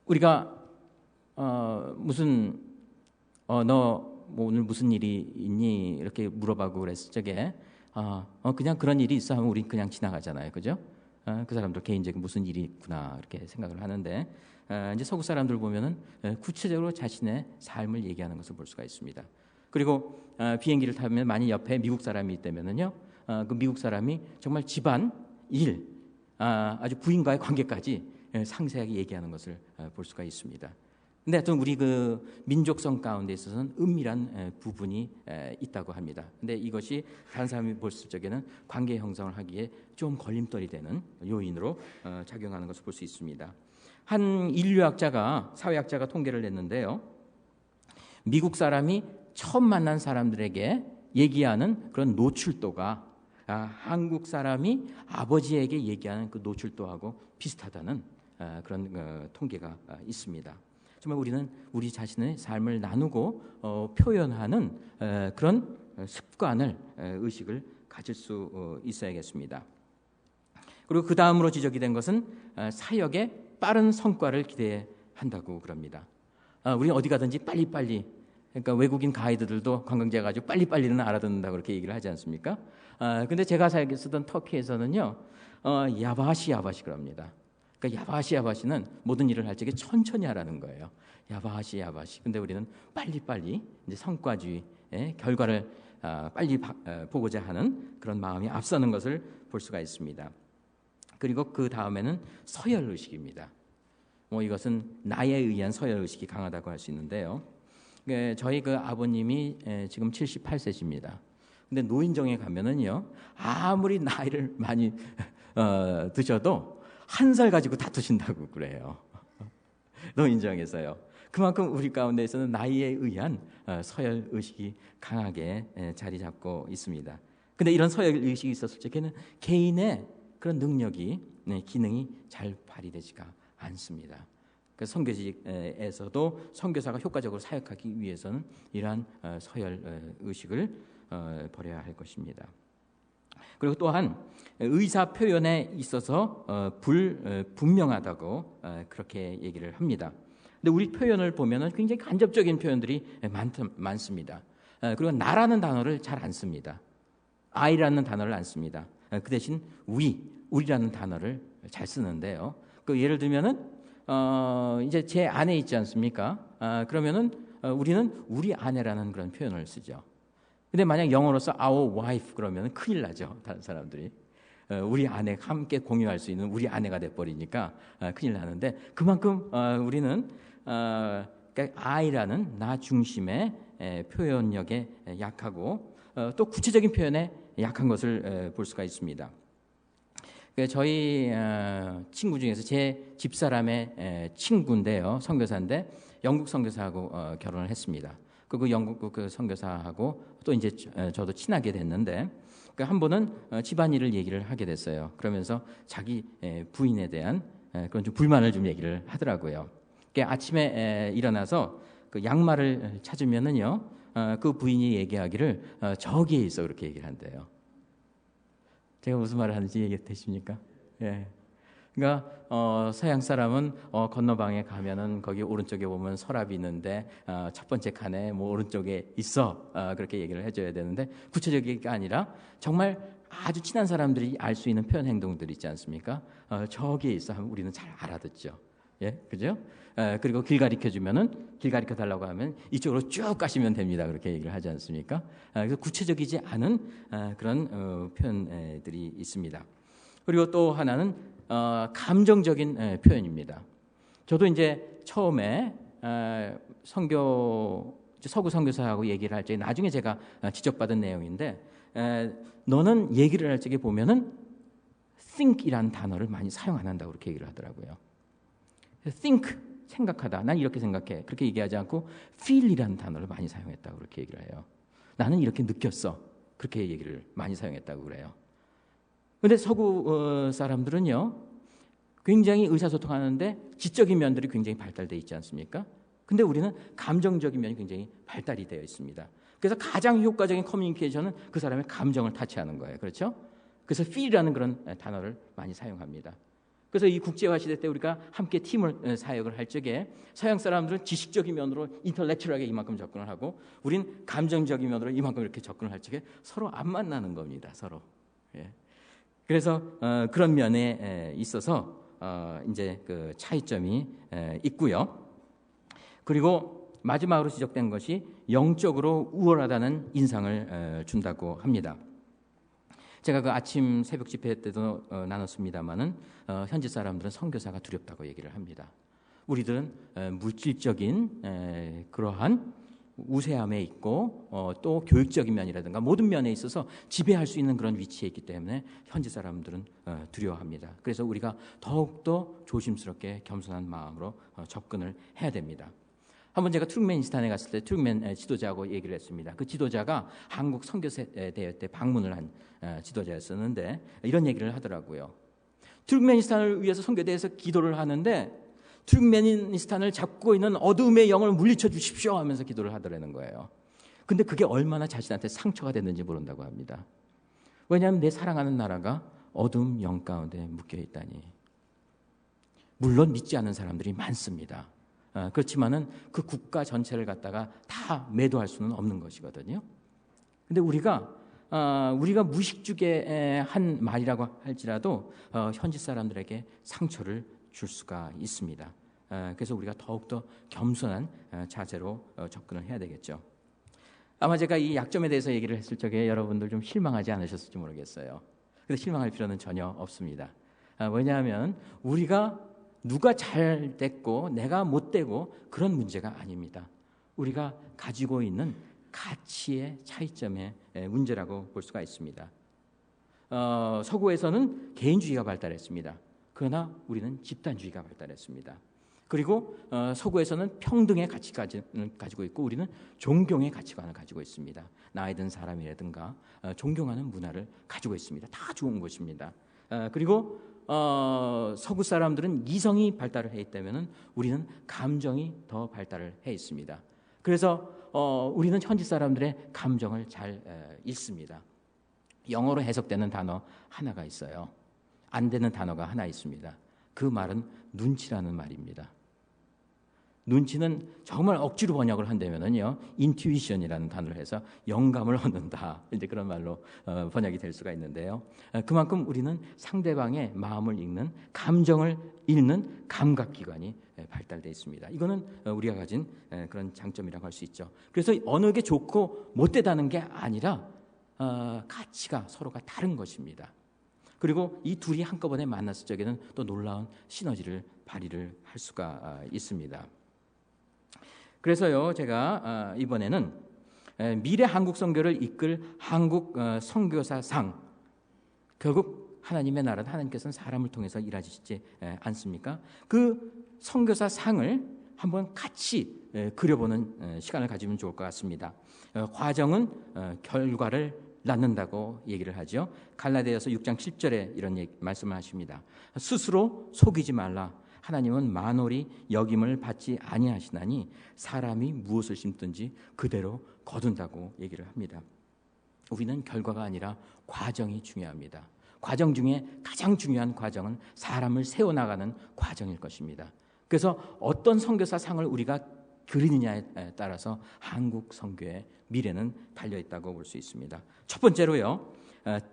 우리가 무슨 너 뭐 오늘 무슨 일이 있니? 이렇게 물어봐고 그랬을 적에 그냥 그런 일이 있어 하면 우린 그냥 지나가잖아요, 그죠? 그 사람들 개인적인 무슨 일이 있구나 이렇게 생각을 하는데, 이제 서구 사람들 보면은 구체적으로 자신의 삶을 얘기하는 것을 볼 수가 있습니다. 그리고 비행기를 타면 만약 옆에 미국 사람이 있다면은요, 그 미국 사람이 정말 집안 일, 아주 부인과의 관계까지 상세하게 얘기하는 것을 볼 수가 있습니다. 근데 하여튼 우리 그 민족성 가운데 있어서는 은밀한 부분이 있다고 합니다. 근데 이것이 다른 사람이 봤을 적에는 관계 형성을 하기에 좀 걸림돌이 되는 요인으로 작용하는 것을 볼 수 있습니다. 한 인류학자가, 사회학자가 통계를 냈는데요, 미국 사람이 처음 만난 사람들에게 얘기하는 그런 노출도가 한국 사람이 아버지에게 얘기하는 그 노출도하고 비슷하다는 그런 통계가 있습니다. 정말 우리는 우리 자신의 삶을 나누고 표현하는 그런 습관을, 의식을 가질 수 있어야겠습니다. 그리고 그 다음으로 지적이 된 것은 사역에 빠른 성과를 기대한다고 그럽니다. 우리는 어디 가든지 빨리빨리, 그러니까 외국인 가이드들도 관광지에 가지고 빨리빨리는 알아듣는다고 그렇게 얘기를 하지 않습니까? 근데 제가 쓰던 터키에서는요, 야바시 그럽니다. 그러니까 야바시는 모든 일을 할 적에 천천히 하라는 거예요. 야바시. 근데 우리는 빨리빨리 이제 성과주의, 결과를 빨리 보고자 하는 그런 마음이 앞서는 것을 볼 수가 있습니다. 그리고 그 다음에는 서열 의식입니다. 이것은 나에 의한 서열 의식이 강하다고 할 수 있는데요. 저희 그 아버님이 지금 78세십니다. 근데 노인정에 가면은요, 아무리 나이를 많이 드셔도 1살 가지고 다투신다고 그래요. 노인정에서요. 그만큼 우리 가운데에서는 나이에 의한 서열 의식이 강하게 자리 잡고 있습니다. 근데 이런 서열 의식이 있었을 적에는 개인의 그런 능력이, 기능이 잘 발휘되지가 않습니다. 그 선교직에서도 선교사가 효과적으로 사역하기 위해서는 이러한 서열 의식을 버려야 할 것입니다. 그리고 또한 의사 표현에 있어서 불분명하다고 그렇게 얘기를 합니다. 근데 우리 표현을 보면은 굉장히 간접적인 표현들이 많습니다. 그리고 나라는 단어를 잘 안 씁니다. I라는 단어를 안 씁니다. 그 대신 우리라는 단어를 잘 쓰는데요. 그 예를 들면은 이제 제 아내 있지 않습니까? 그러면은 우리는 우리 아내라는 그런 표현을 쓰죠. 근데 만약 영어로서 our wife 그러면 큰일 나죠. 다른 사람들이. 우리 아내 함께 공유할 수 있는 우리 아내가 돼버리니까 큰일 나는데 그만큼 우리는 그러니까 I라는 나 중심의 표현력에 약하고 또 구체적인 표현에 약한 것을 볼 수가 있습니다. 저희 친구 중에서 제 집사람의 친구인데요. 선교사인데 영국 선교사하고 결혼을 했습니다. 그 영국 그 선교사하고 또 이제 저도 친하게 됐는데 한 번은 집안일을 얘기를 하게 됐어요. 그러면서 자기 부인에 대한 그런 좀 불만을 좀 얘기를 하더라고요. 아침에 일어나서 그 양말을 찾으면은요, 그 부인이 얘기하기를 저기에 있어 그렇게 얘기를 한대요. 제가 무슨 말을 하는지 이해되십니까? 예. 그러니까 서양 사람은 건너방에 가면은 거기 오른쪽에 보면 서랍이 있는데 첫 번째 칸에 뭐 오른쪽에 있어 그렇게 얘기를 해줘야 되는데 구체적이가 아니라 정말 아주 친한 사람들이 알 수 있는 표현 행동들 있지 않습니까? 저기에 있어 하면 우리는 잘 알아듣죠. 예, 그죠? 그리고 길 가르쳐 주면은 길 가르쳐 달라고 하면 이쪽으로 쭉 가시면 됩니다. 그렇게 얘기를 하지 않습니까? 그래서 구체적이지 않은 그런 표현들이 있습니다. 그리고 또 하나는 감정적인 표현입니다. 저도 이제 처음에 서구 선교사하고 얘기를 할 적에 나중에 제가 지적받은 내용인데 너는 얘기를 할 적에 보면은 think이라는 단어를 많이 사용 안 한다고 그렇게 얘기를 하더라고요. think 생각하다. 난 이렇게 생각해. 그렇게 얘기하지 않고 feel이라는 단어를 많이 사용했다고 그렇게 얘기를 해요. 나는 이렇게 느꼈어. 그렇게 얘기를 많이 사용했다고 그래요. 그런데 서구 사람들은요, 굉장히 의사소통하는데 지적인 면들이 굉장히 발달되어 있지 않습니까? 근데 우리는 감정적인 면이 굉장히 발달이 되어 있습니다. 그래서 가장 효과적인 커뮤니케이션은 그 사람의 감정을 타치하는 거예요. 그렇죠? 그래서 feel이라는 그런 단어를 많이 사용합니다. 그래서 이 국제화 시대 때 우리가 함께 팀을 사역을 할 적에 서양 사람들은 지식적인 면으로 인텔렉츄얼하게 이만큼 접근을 하고 우린 감정적인 면으로 이만큼 이렇게 접근을 할 적에 서로 안 만나는 겁니다. 서로. 예. 그래서 그런 면에 있어서 이제 그 차이점이 있고요. 그리고 마지막으로 지적된 것이 영적으로 우월하다는 인상을 준다고 합니다. 제가 그 아침 새벽 집회 때도 나눴습니다마는 현지 사람들은 선교사가 두렵다고 얘기를 합니다. 우리들은 물질적인 그러한 우세함에 있고 또 교육적인 면이라든가 모든 면에 있어서 지배할 수 있는 그런 위치에 있기 때문에 현지 사람들은 두려워합니다. 그래서 우리가 더욱더 조심스럽게 겸손한 마음으로 접근을 해야 됩니다. 한번 제가 투르크메니스탄에 갔을 때 투르크멘 지도자하고 얘기를 했습니다. 그 지도자가 한국 선교대 때 방문을 한 지도자였었는데 이런 얘기를 하더라고요. 투르크메니스탄을 위해서 선교대에서 기도를 하는데 투르크메니스탄을 잡고 있는 어둠의 영을 물리쳐 주십시오 하면서 기도를 하더라는 거예요. 근데 그게 얼마나 자신한테 상처가 됐는지 모른다고 합니다. 왜냐하면 내 사랑하는 나라가 어둠 영 가운데 묶여 있다니. 물론 믿지 않는 사람들이 많습니다. 그렇지만은 그 국가 전체를 갖다가 다 매도할 수는 없는 것이거든요. 근데 우리가 무식중에 한 말이라고 할지라도 현지 사람들에게 상처를 줄 수가 있습니다. 그래서 우리가 더욱더 겸손한 자세로 접근을 해야 되겠죠. 아마 제가 이 약점에 대해서 얘기를 했을 적에 여러분들 좀 실망하지 않으셨을지 모르겠어요. 근데 실망할 필요는 전혀 없습니다. 왜냐하면 우리가 누가 잘 됐고 내가 못 되고 그런 문제가 아닙니다. 우리가 가지고 있는 가치의 차이점의 문제라고 볼 수가 있습니다. 서구에서는 개인주의가 발달했습니다. 그러나 우리는 집단주의가 발달했습니다. 그리고 서구에서는 평등의 가치관을 가지고 있고 우리는 존경의 가치관을 가지고 있습니다. 나이 든 사람이라든가 존경하는 문화를 가지고 있습니다. 다 좋은 것입니다. 그리고 서구 사람들은 이성이 발달을 해 있다면 우리는 감정이 더 발달을 해 있습니다. 그래서 우리는 현지 사람들의 감정을 잘 읽습니다. 영어로 해석되는 단어 하나가 있어요. 안 되는 단어가 하나 있습니다. 그 말은 눈치라는 말입니다. 눈치는 정말 억지로 번역을 한다면은요, 인투이션이라는 단어를 해서 영감을 얻는다. 이제 그런 말로 번역이 될 수가 있는데요. 그만큼 우리는 상대방의 마음을 읽는, 감정을 읽는 감각기관이 발달되어 있습니다. 이거는 우리가 가진 그런 장점이라고 할 수 있죠. 그래서 어느 게 좋고 못되다는 게 아니라 가치가 서로가 다른 것입니다. 그리고 이 둘이 한꺼번에 만났을 적에는 또 놀라운 시너지를 발휘를 할 수가 있습니다. 그래서요, 제가 이번에는 미래 한국 선교를 이끌 한국 선교사상, 결국 하나님의 나라는 하나님께서는 사람을 통해서 일하시지 않습니까? 그 선교사상을 한번 같이 그려보는 시간을 가지면 좋을 것 같습니다. 과정은 결과를 낳는다고 얘기를 하죠. 갈라디아서 6장 7절에 이런 말씀을 하십니다. 스스로 속이지 말라. 하나님은 만홀히 여김을 받지 아니하시나니 사람이 무엇을 심든지 그대로 거둔다고 얘기를 합니다. 우리는 결과가 아니라 과정이 중요합니다. 과정 중에 가장 중요한 과정은 사람을 세워나가는 과정일 것입니다. 그래서 어떤 선교사 상을 우리가 그리느냐에 따라서 한국 선교의 미래는 달려있다고 볼 수 있습니다. 첫 번째로요,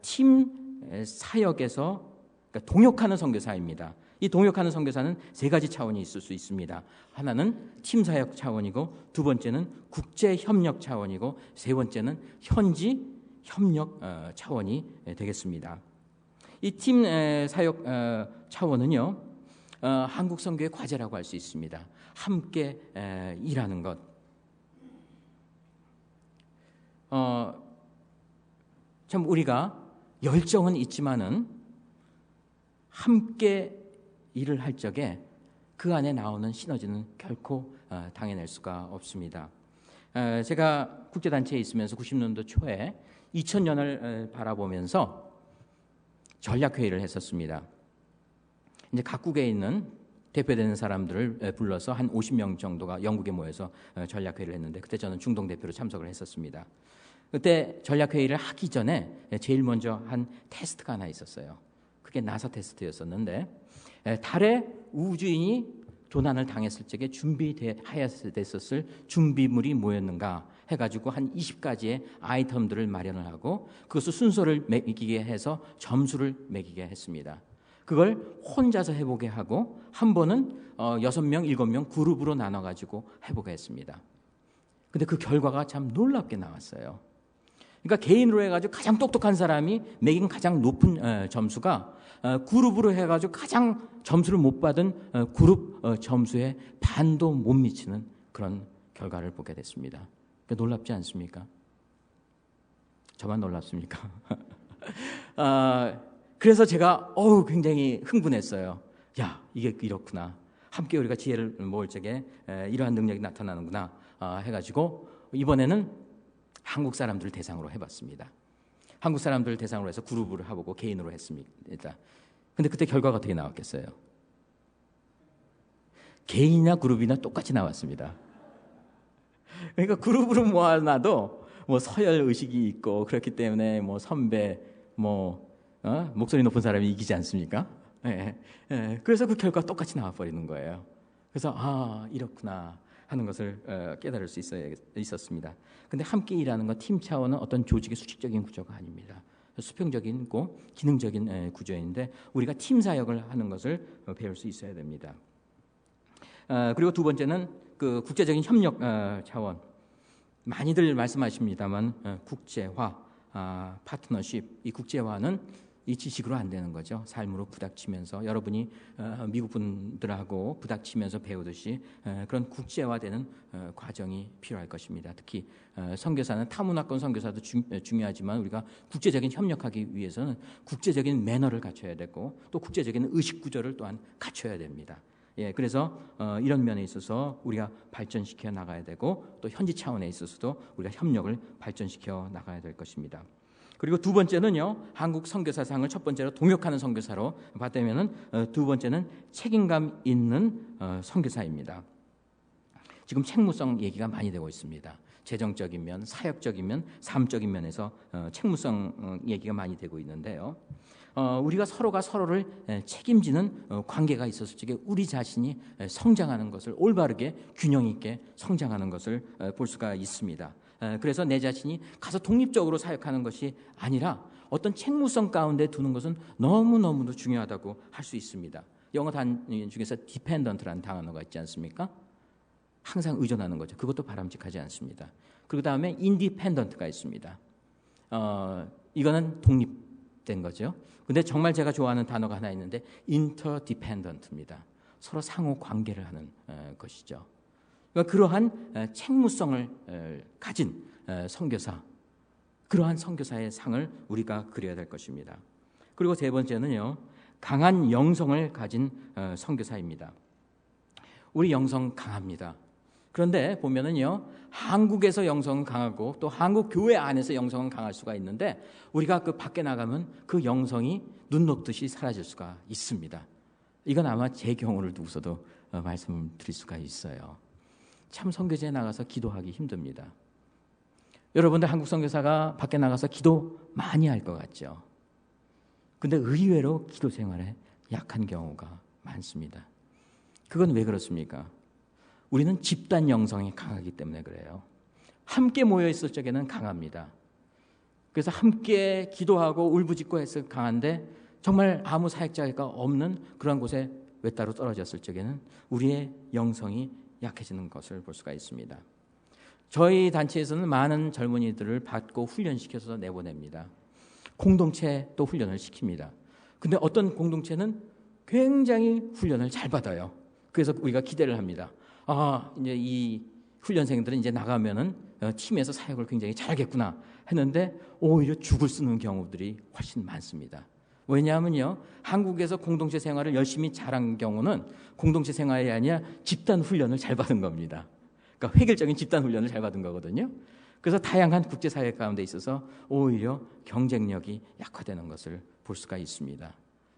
팀 사역에서 그러니까 동역하는 선교사입니다. 이 동역하는 선교사는 세 가지 차원이 있을 수 있습니다. 하나는 팀 사역 차원이고, 두 번째는 국제 협력 차원이고, 세 번째는 현지 협력 차원이 되겠습니다. 이 팀 사역 차원은요, 한국 선교의 과제라고 할 수 있습니다. 함께 일하는 것. 참 우리가 열정은 있지만은 함께 일을 할 적에 그 안에 나오는 시너지는 결코 당해낼 수가 없습니다. 제가 국제단체에 있으면서 90년도 초에 2000년을 바라보면서 전략회의를 했었습니다. 이제 각국에 있는 대표되는 사람들을 불러서 한 50명 정도가 영국에 모여서 전략회의를 했는데, 그때 저는 중동 대표로 참석을 했었습니다. 그때 전략회의를 하기 전에 제일 먼저 한 테스트가 하나 있었어요. 그게 나사 테스트였었는데, 달에 우주인이 조난을 당했을 적에 준비됐었을 준비물이 뭐였는가 해가지고 한 20가지의 아이템들을 마련을 하고 그것을 순서를 매기게 해서 점수를 매기게 했습니다. 그걸 혼자서 해보게 하고 한 번은 6명, 7명 그룹으로 나눠가지고 해보게 했습니다. 근데 그 결과가 참 놀랍게 나왔어요. 그러니까 개인으로 해가지고 가장 똑똑한 사람이 매긴 가장 높은 점수가 그룹으로 해가지고 가장 점수를 못 받은 그룹 점수에 반도 못 미치는 그런 결과를 보게 됐습니다. 그러니까 놀랍지 않습니까? 저만 놀랍습니까? 그래서 제가 굉장히 흥분했어요. 야, 이게 이렇구나. 함께 우리가 지혜를 모을 적에 이러한 능력이 나타나는구나 해가지고 이번에는 한국 사람들을 대상으로 해봤습니다. 한국 사람들을 대상으로 해서 그룹으로 해보고 개인으로 했습니다. 근데 그때 결과가 어떻게 나왔겠어요? 개인이나 그룹이나 똑같이 나왔습니다. 그러니까 그룹으로 모아놔도 뭐 서열 의식이 있고 그렇기 때문에 뭐 선배, 목소리 높은 사람이 이기지 않습니까? 그래서 그 결과가 똑같이 나와버리는 거예요. 그래서 이렇구나 하는 것을 깨달을 수 있었습니다. 근데 함께 일하는 건 팀 차원은 어떤 조직의 수직적인 구조가 아닙니다. 수평적인 기능적인 구조인데 우리가 팀 사역을 하는 것을 배울 수 있어야 됩니다. 그리고 두 번째는 그 국제적인 협력 차원. 많이들 말씀하십니다만 국제화, 파트너십, 이 국제화는 이 지식으로 안 되는 거죠. 삶으로 부닥치면서 여러분이 미국 분들하고 부닥치면서 배우듯이 그런 국제화되는 과정이 필요할 것입니다. 특히 선교사는 타문화권 선교사도 중요하지만 우리가 국제적인 협력하기 위해서는 국제적인 매너를 갖춰야 되고 또 국제적인 의식 구조를 또한 갖춰야 됩니다. 그래서 이런 면에 있어서 우리가 발전시켜 나가야 되고 또 현지 차원에 있어서도 우리가 협력을 발전시켜 나가야 될 것입니다. 그리고 두 번째는요, 한국 선교사상을 첫 번째로 동역하는 선교사로 봤다면은 두 번째는 책임감 있는 선교사입니다. 지금 책무성 얘기가 많이 되고 있습니다. 재정적인 면, 사역적인 면, 삶적인 면에서 책무성 얘기가 많이 되고 있는데요. 우리가 서로가 서로를 책임지는 관계가 있었을 적에 우리 자신이 성장하는 것을 올바르게 균형 있게 성장하는 것을 볼 수가 있습니다. 그래서 내 자신이 가서 독립적으로 사역하는 것이 아니라 어떤 책무성 가운데 두는 것은 너무너무도 중요하다고 할 수 있습니다. 영어 단위 중에서 dependent라는 단어가 있지 않습니까? 항상 의존하는 거죠. 그것도 바람직하지 않습니다. 그리고 다음에 independent가 있습니다. 이거는 독립된 거죠. 근데 정말 제가 좋아하는 단어가 하나 있는데 interdependent입니다. 서로 상호 관계를 하는 것이죠. 그러니까 그러한 책무성을 가진 선교사, 그러한 선교사의 상을 우리가 그려야 될 것입니다. 그리고 세 번째는요, 강한 영성을 가진 선교사입니다. 우리 영성 강합니다. 그런데 보면은요, 한국에서 영성은 강하고 또 한국 교회 안에서 영성은 강할 수가 있는데 우리가 그 밖에 나가면 그 영성이 눈 녹듯이 사라질 수가 있습니다. 이건 아마 제 경우를 두고서도 말씀드릴 수가 있어요. 참 선교지에 나가서 기도하기 힘듭니다. 여러분들 한국 선교사가 밖에 나가서 기도 많이 할 것 같죠. 근데 의외로 기도 생활에 약한 경우가 많습니다. 그건 왜 그렇습니까? 우리는 집단 영성이 강하기 때문에 그래요. 함께 모여 있을 적에는 강합니다. 그래서 함께 기도하고 울부짖고 해서 강한데 정말 아무 사역자가 없는 그런 곳에 외따로 떨어졌을 적에는 우리의 영성이 약해지는 것을 볼 수가 있습니다. 저희 단체에서는 많은 젊은이들을 받고 훈련시켜서 내보냅니다. 공동체 또 훈련을 시킵니다. 근데 어떤 공동체는 굉장히 훈련을 잘 받아요. 그래서 우리가 기대를 합니다. 이제 이 훈련생들은 이제 나가면은 팀에서 사역을 굉장히 잘하겠구나 했는데 오히려 죽을 쓰는 경우들이 훨씬 많습니다. 왜냐하면요, 한국에서 공동체 생활을 열심히 잘한 경우는 공동체 생활이 아니라 집단 훈련을 잘 받은 겁니다. 그러니까 획일적인 집단 훈련을 잘 받은 거거든요. 그래서 다양한 국제사회 가운데 있어서 오히려 경쟁력이 약화되는 것을 볼 수가 있습니다.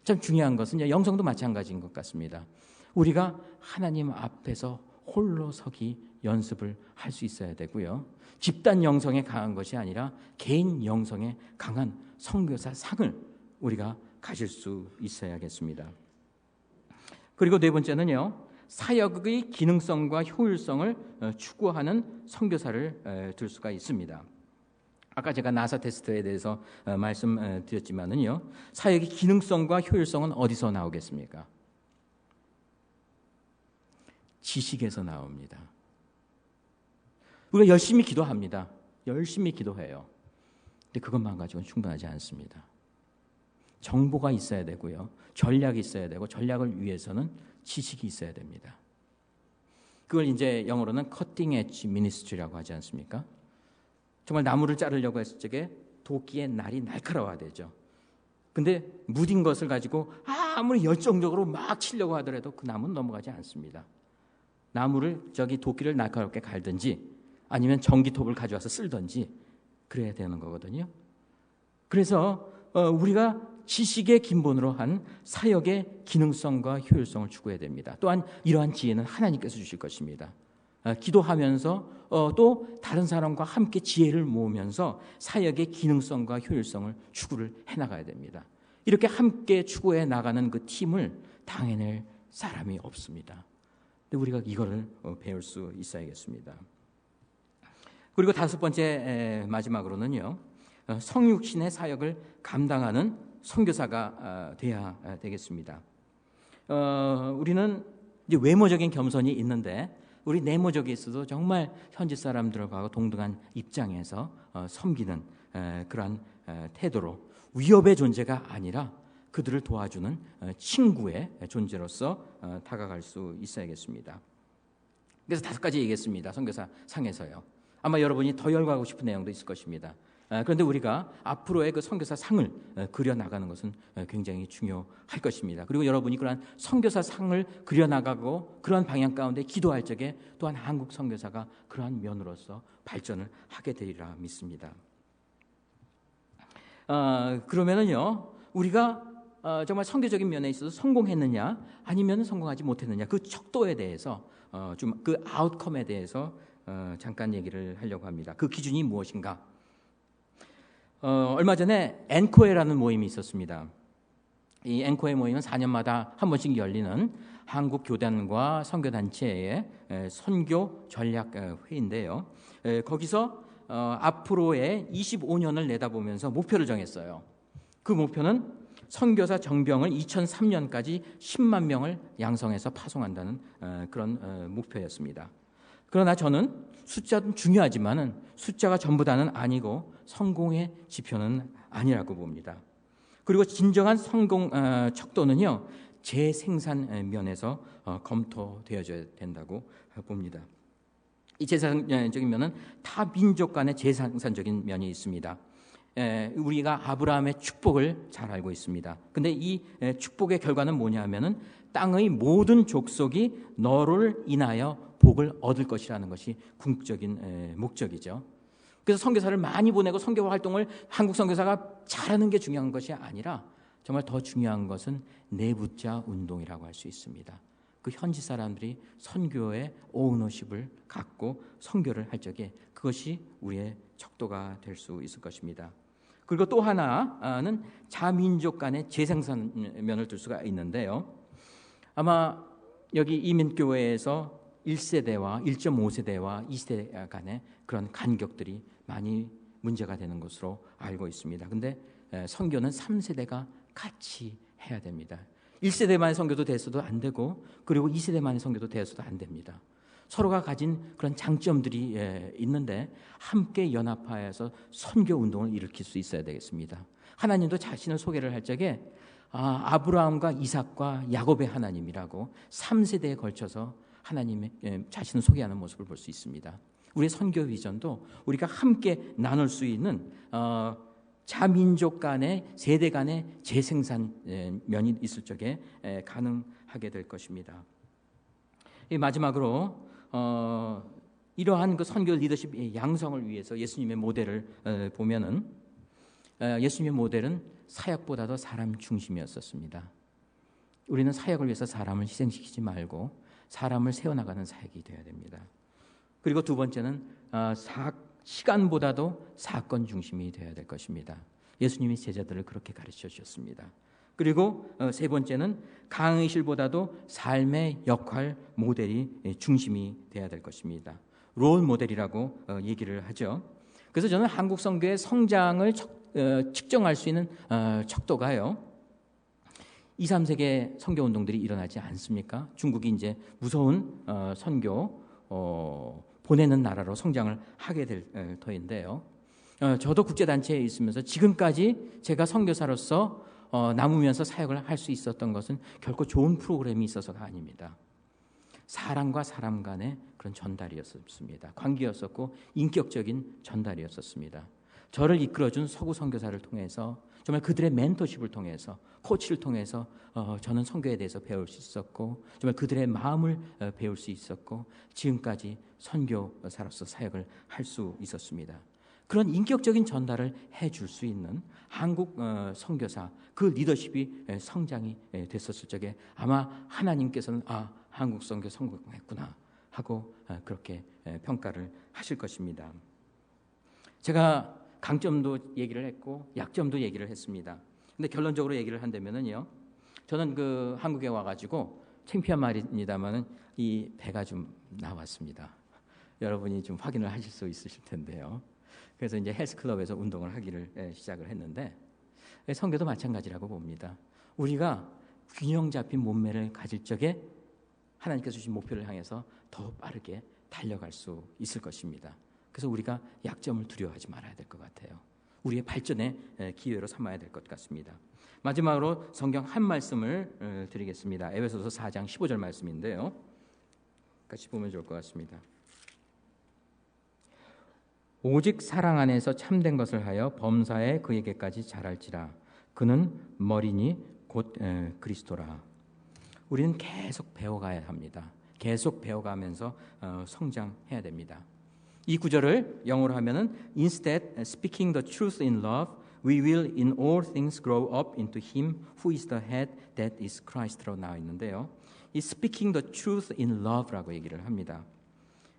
참 중요한 것은 영성도 마찬가지인 것 같습니다. 우리가 하나님 앞에서 홀로 서기 연습을 할 수 있어야 되고요. 집단 영성에 강한 것이 아니라 개인 영성에 강한 선교사 상을 우리가 가질 수 있어야겠습니다. 그리고 네 번째는요, 사역의 기능성과 효율성을 추구하는 선교사를 들 수가 있습니다. 아까 제가 나사 테스트에 대해서 말씀드렸지만은요, 사역의 기능성과 효율성은 어디서 나오겠습니까? 지식에서 나옵니다. 우리가 열심히 기도합니다. 열심히 기도해요. 근데 그것만 가지고는 충분하지 않습니다. 정보가 있어야 되고요. 전략이 있어야 되고 전략을 위해서는 지식이 있어야 됩니다. 그걸 이제 영어로는 커팅 엣지 미니스트리라고 하지 않습니까? 정말 나무를 자르려고 했을 적에 도끼의 날이 날카로워야 되죠. 근데 무딘 것을 가지고 아무리 열정적으로 막 치려고 하더라도 그 나무는 넘어가지 않습니다. 나무를 도끼를 날카롭게 갈든지 아니면 전기톱을 가져와서 쓸든지 그래야 되는 거거든요. 그래서 우리가 지식의 기본으로 한 사역의 기능성과 효율성을 추구해야 됩니다. 또한 이러한 지혜는 하나님께서 주실 것입니다. 기도하면서 또 다른 사람과 함께 지혜를 모으면서 사역의 기능성과 효율성을 추구를 해나가야 됩니다. 이렇게 함께 추구해 나가는 그 팀을 당해낼 사람이 없습니다. 근데 우리가 이거를 배울 수 있어야겠습니다. 그리고 다섯 번째 마지막으로는요, 성육신의 사역을 감당하는 선교사가 돼야 되겠습니다. 우리는 이제 외모적인 겸손이 있는데 우리 내모적에 있어도 정말 현지 사람들과 동등한 입장에서 섬기는 그러한 태도로 위협의 존재가 아니라 그들을 도와주는 친구의 존재로서 다가갈 수 있어야겠습니다. 그래서 5가지 얘기했습니다. 선교사 상에서요. 아마 여러분이 더 열거하고 싶은 내용도 있을 것입니다. 그런데 우리가 앞으로의 그 선교사 상을 그려나가는 것은 굉장히 중요할 것입니다. 그리고 여러분이 그러한 선교사 상을 그려나가고 그러한 방향 가운데 기도할 적에 또한 한국 선교사가 그러한 면으로서 발전을 하게 되리라 믿습니다. 그러면은요, 우리가 정말 선교적인 면에 있어서 성공했느냐 아니면 성공하지 못했느냐 그 척도에 대해서 좀 그 아웃컴에 대해서 잠깐 얘기를 하려고 합니다. 그 기준이 무엇인가? 얼마 전에 앵코에라는 모임이 있었습니다. 이 앵코에 모임은 4년마다 한 번씩 열리는 한국 교단과 선교단체의 선교 전략 회의인데요. 거기서 앞으로의 25년을 내다보면서 목표를 정했어요. 그 목표는 선교사 정병을 2003년까지 10만 명을 양성해서 파송한다는 그런 목표였습니다. 그러나 저는 숫자는 중요하지만은 숫자가 전부다는 아니고 성공의 지표는 아니라고 봅니다. 그리고 진정한 성공 척도는요, 재생산 면에서 검토되어져야 된다고 봅니다. 이 재생산적인 면은 타 민족 간의 재생산적인 면이 있습니다. 우리가 아브라함의 축복을 잘 알고 있습니다. 근데 이 축복의 결과는 뭐냐 하면은 땅의 모든 족속이 너를 인하여 복을 얻을 것이라는 것이 궁극적인 목적이죠. 그래서 선교사를 많이 보내고 선교 활동을 한국 선교사가 잘하는 게 중요한 것이 아니라 정말 더 중요한 것은 내부자 운동이라고 할 수 있습니다. 그 현지 사람들이 선교의 오너십을 갖고 선교를 할 적에 그것이 우리의 척도가 될 수 있을 것입니다. 그리고 또 하나는 자민족 간의 재생산 면을 들 수가 있는데요. 아마 여기 이민교회에서 1세대와 1.5세대와 2세대 간의 그런 간격들이 많이 문제가 되는 것으로 알고 있습니다. 근데 선교는 3세대가 같이 해야 됩니다. 1세대만의 선교도 돼서도 안 되고 그리고 2세대만의 선교도 돼서도 안 됩니다. 서로가 가진 그런 장점들이 있는데 함께 연합하여서 선교 운동을 일으킬 수 있어야 되겠습니다. 하나님도 자신을 소개를 할 적에 아브라함과 이삭과 야곱의 하나님이라고 3세대에 걸쳐서 하나님의 자신을 소개하는 모습을 볼 수 있습니다. 우리의 선교 비전도 우리가 함께 나눌 수 있는 자민족 간의 세대 간의 재생산 면이 있을 적에 가능하게 될 것입니다. 마지막으로 이러한 그 선교 리더십의 양성을 위해서 예수님의 모델을 보면은 예수님의 모델은 사역보다도 사람 중심이었었습니다. 우리는 사역을 위해서 사람을 희생시키지 말고 사람을 세워나가는 사역이 되어야 됩니다. 그리고 두 번째는 시간보다도 사건 중심이 되어야 될 것입니다. 예수님이 제자들을 그렇게 가르쳐 주셨습니다. 그리고 세 번째는 강의실보다도 삶의 역할 모델이 중심이 되어야 될 것입니다. 롤 모델이라고 얘기를 하죠. 그래서 저는 한국 선교의 성장을 측정할 수 있는 척도가요. 2, 3세계 선교 운동들이 일어나지 않습니까? 중국이 이제 무서운 선교 보내는 나라로 성장을 하게 될 터인데요. 저도 국제단체에 있으면서 지금까지 제가 선교사로서 남으면서 사역을 할 수 있었던 것은 결코 좋은 프로그램이 있어서가 아닙니다. 사람과 사람 간의 그런 전달이었습니다. 관계였었고 인격적인 전달이었었습니다. 저를 이끌어준 서구 선교사를 통해서 정말 그들의 멘토십을 통해서 코치를 통해서 저는 선교에 대해서 배울 수 있었고 정말 그들의 마음을 배울 수 있었고 지금까지 선교사로서 사역을 할 수 있었습니다. 그런 인격적인 전달을 해줄 수 있는 한국 선교사 그 리더십이 성장이 됐었을 적에 아마 하나님께서는 한국 선교 성공했구나 하고 그렇게 평가를 하실 것입니다. 제가 강점도 얘기를 했고 약점도 얘기를 했습니다. 근데 결론적으로 얘기를 한다면은요, 저는 그 한국에 와가지고 창피한 말입니다만은 이 배가 좀 나왔습니다. 여러분이 좀 확인을 하실 수 있으실 텐데요. 그래서 이제 헬스클럽에서 운동을 하기를 시작을 했는데 선교도 마찬가지라고 봅니다. 우리가 균형 잡힌 몸매를 가질 적에 하나님께서 주신 목표를 향해서 더 빠르게 달려갈 수 있을 것입니다. 그래서 우리가 약점을 두려워하지 말아야 될 것 같아요. 우리의 발전의 기회로 삼아야 될 것 같습니다. 마지막으로 성경 한 말씀을 드리겠습니다. 에베소서 4장 15절 말씀인데요. 같이 보면 좋을 것 같습니다. 오직 사랑 안에서 참된 것을 하여 범사에 그에게까지 자랄지라. 그는 머리니 곧 그리스도라. 우리는 계속 배워가야 합니다. 계속 배워가면서 성장해야 됩니다. 이 구절을 영어로 하면은 Instead, speaking the truth in love, we will in all things grow up into Him who is the head, that is Christ로 나와 있는데요. 이 speaking the truth in love라고 얘기를 합니다.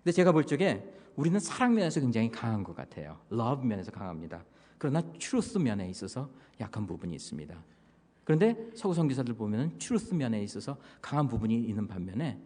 근데 제가 볼 적에 우리는 사랑 면에서 굉장히 강한 것 같아요. love 면에서 강합니다. 그러나 truth 면에 있어서 약한 부분이 있습니다. 그런데 서구 선교사들 보면은 truth 면에 있어서 강한 부분이 있는 반면에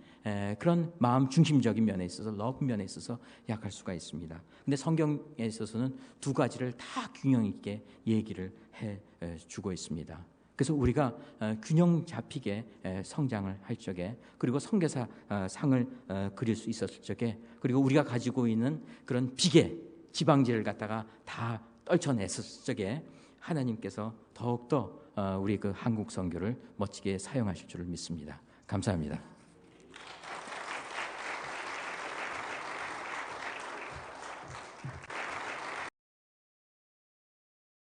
그런 마음 중심적인 면에 있어서 love 면에 있어서 약할 수가 있습니다. 근데 성경에 있어서는 두 가지를 다 균형 있게 얘기를 해 주고 있습니다. 그래서 우리가 균형 잡히게 성장을 할 적에, 그리고 선교사 상을 그릴 수 있었을 적에, 그리고 우리가 가지고 있는 그런 비계 지방지를 갖다가 다 떨쳐냈을 적에 하나님께서 더욱더 우리 그 한국 선교를 멋지게 사용하실 줄을 믿습니다. 감사합니다.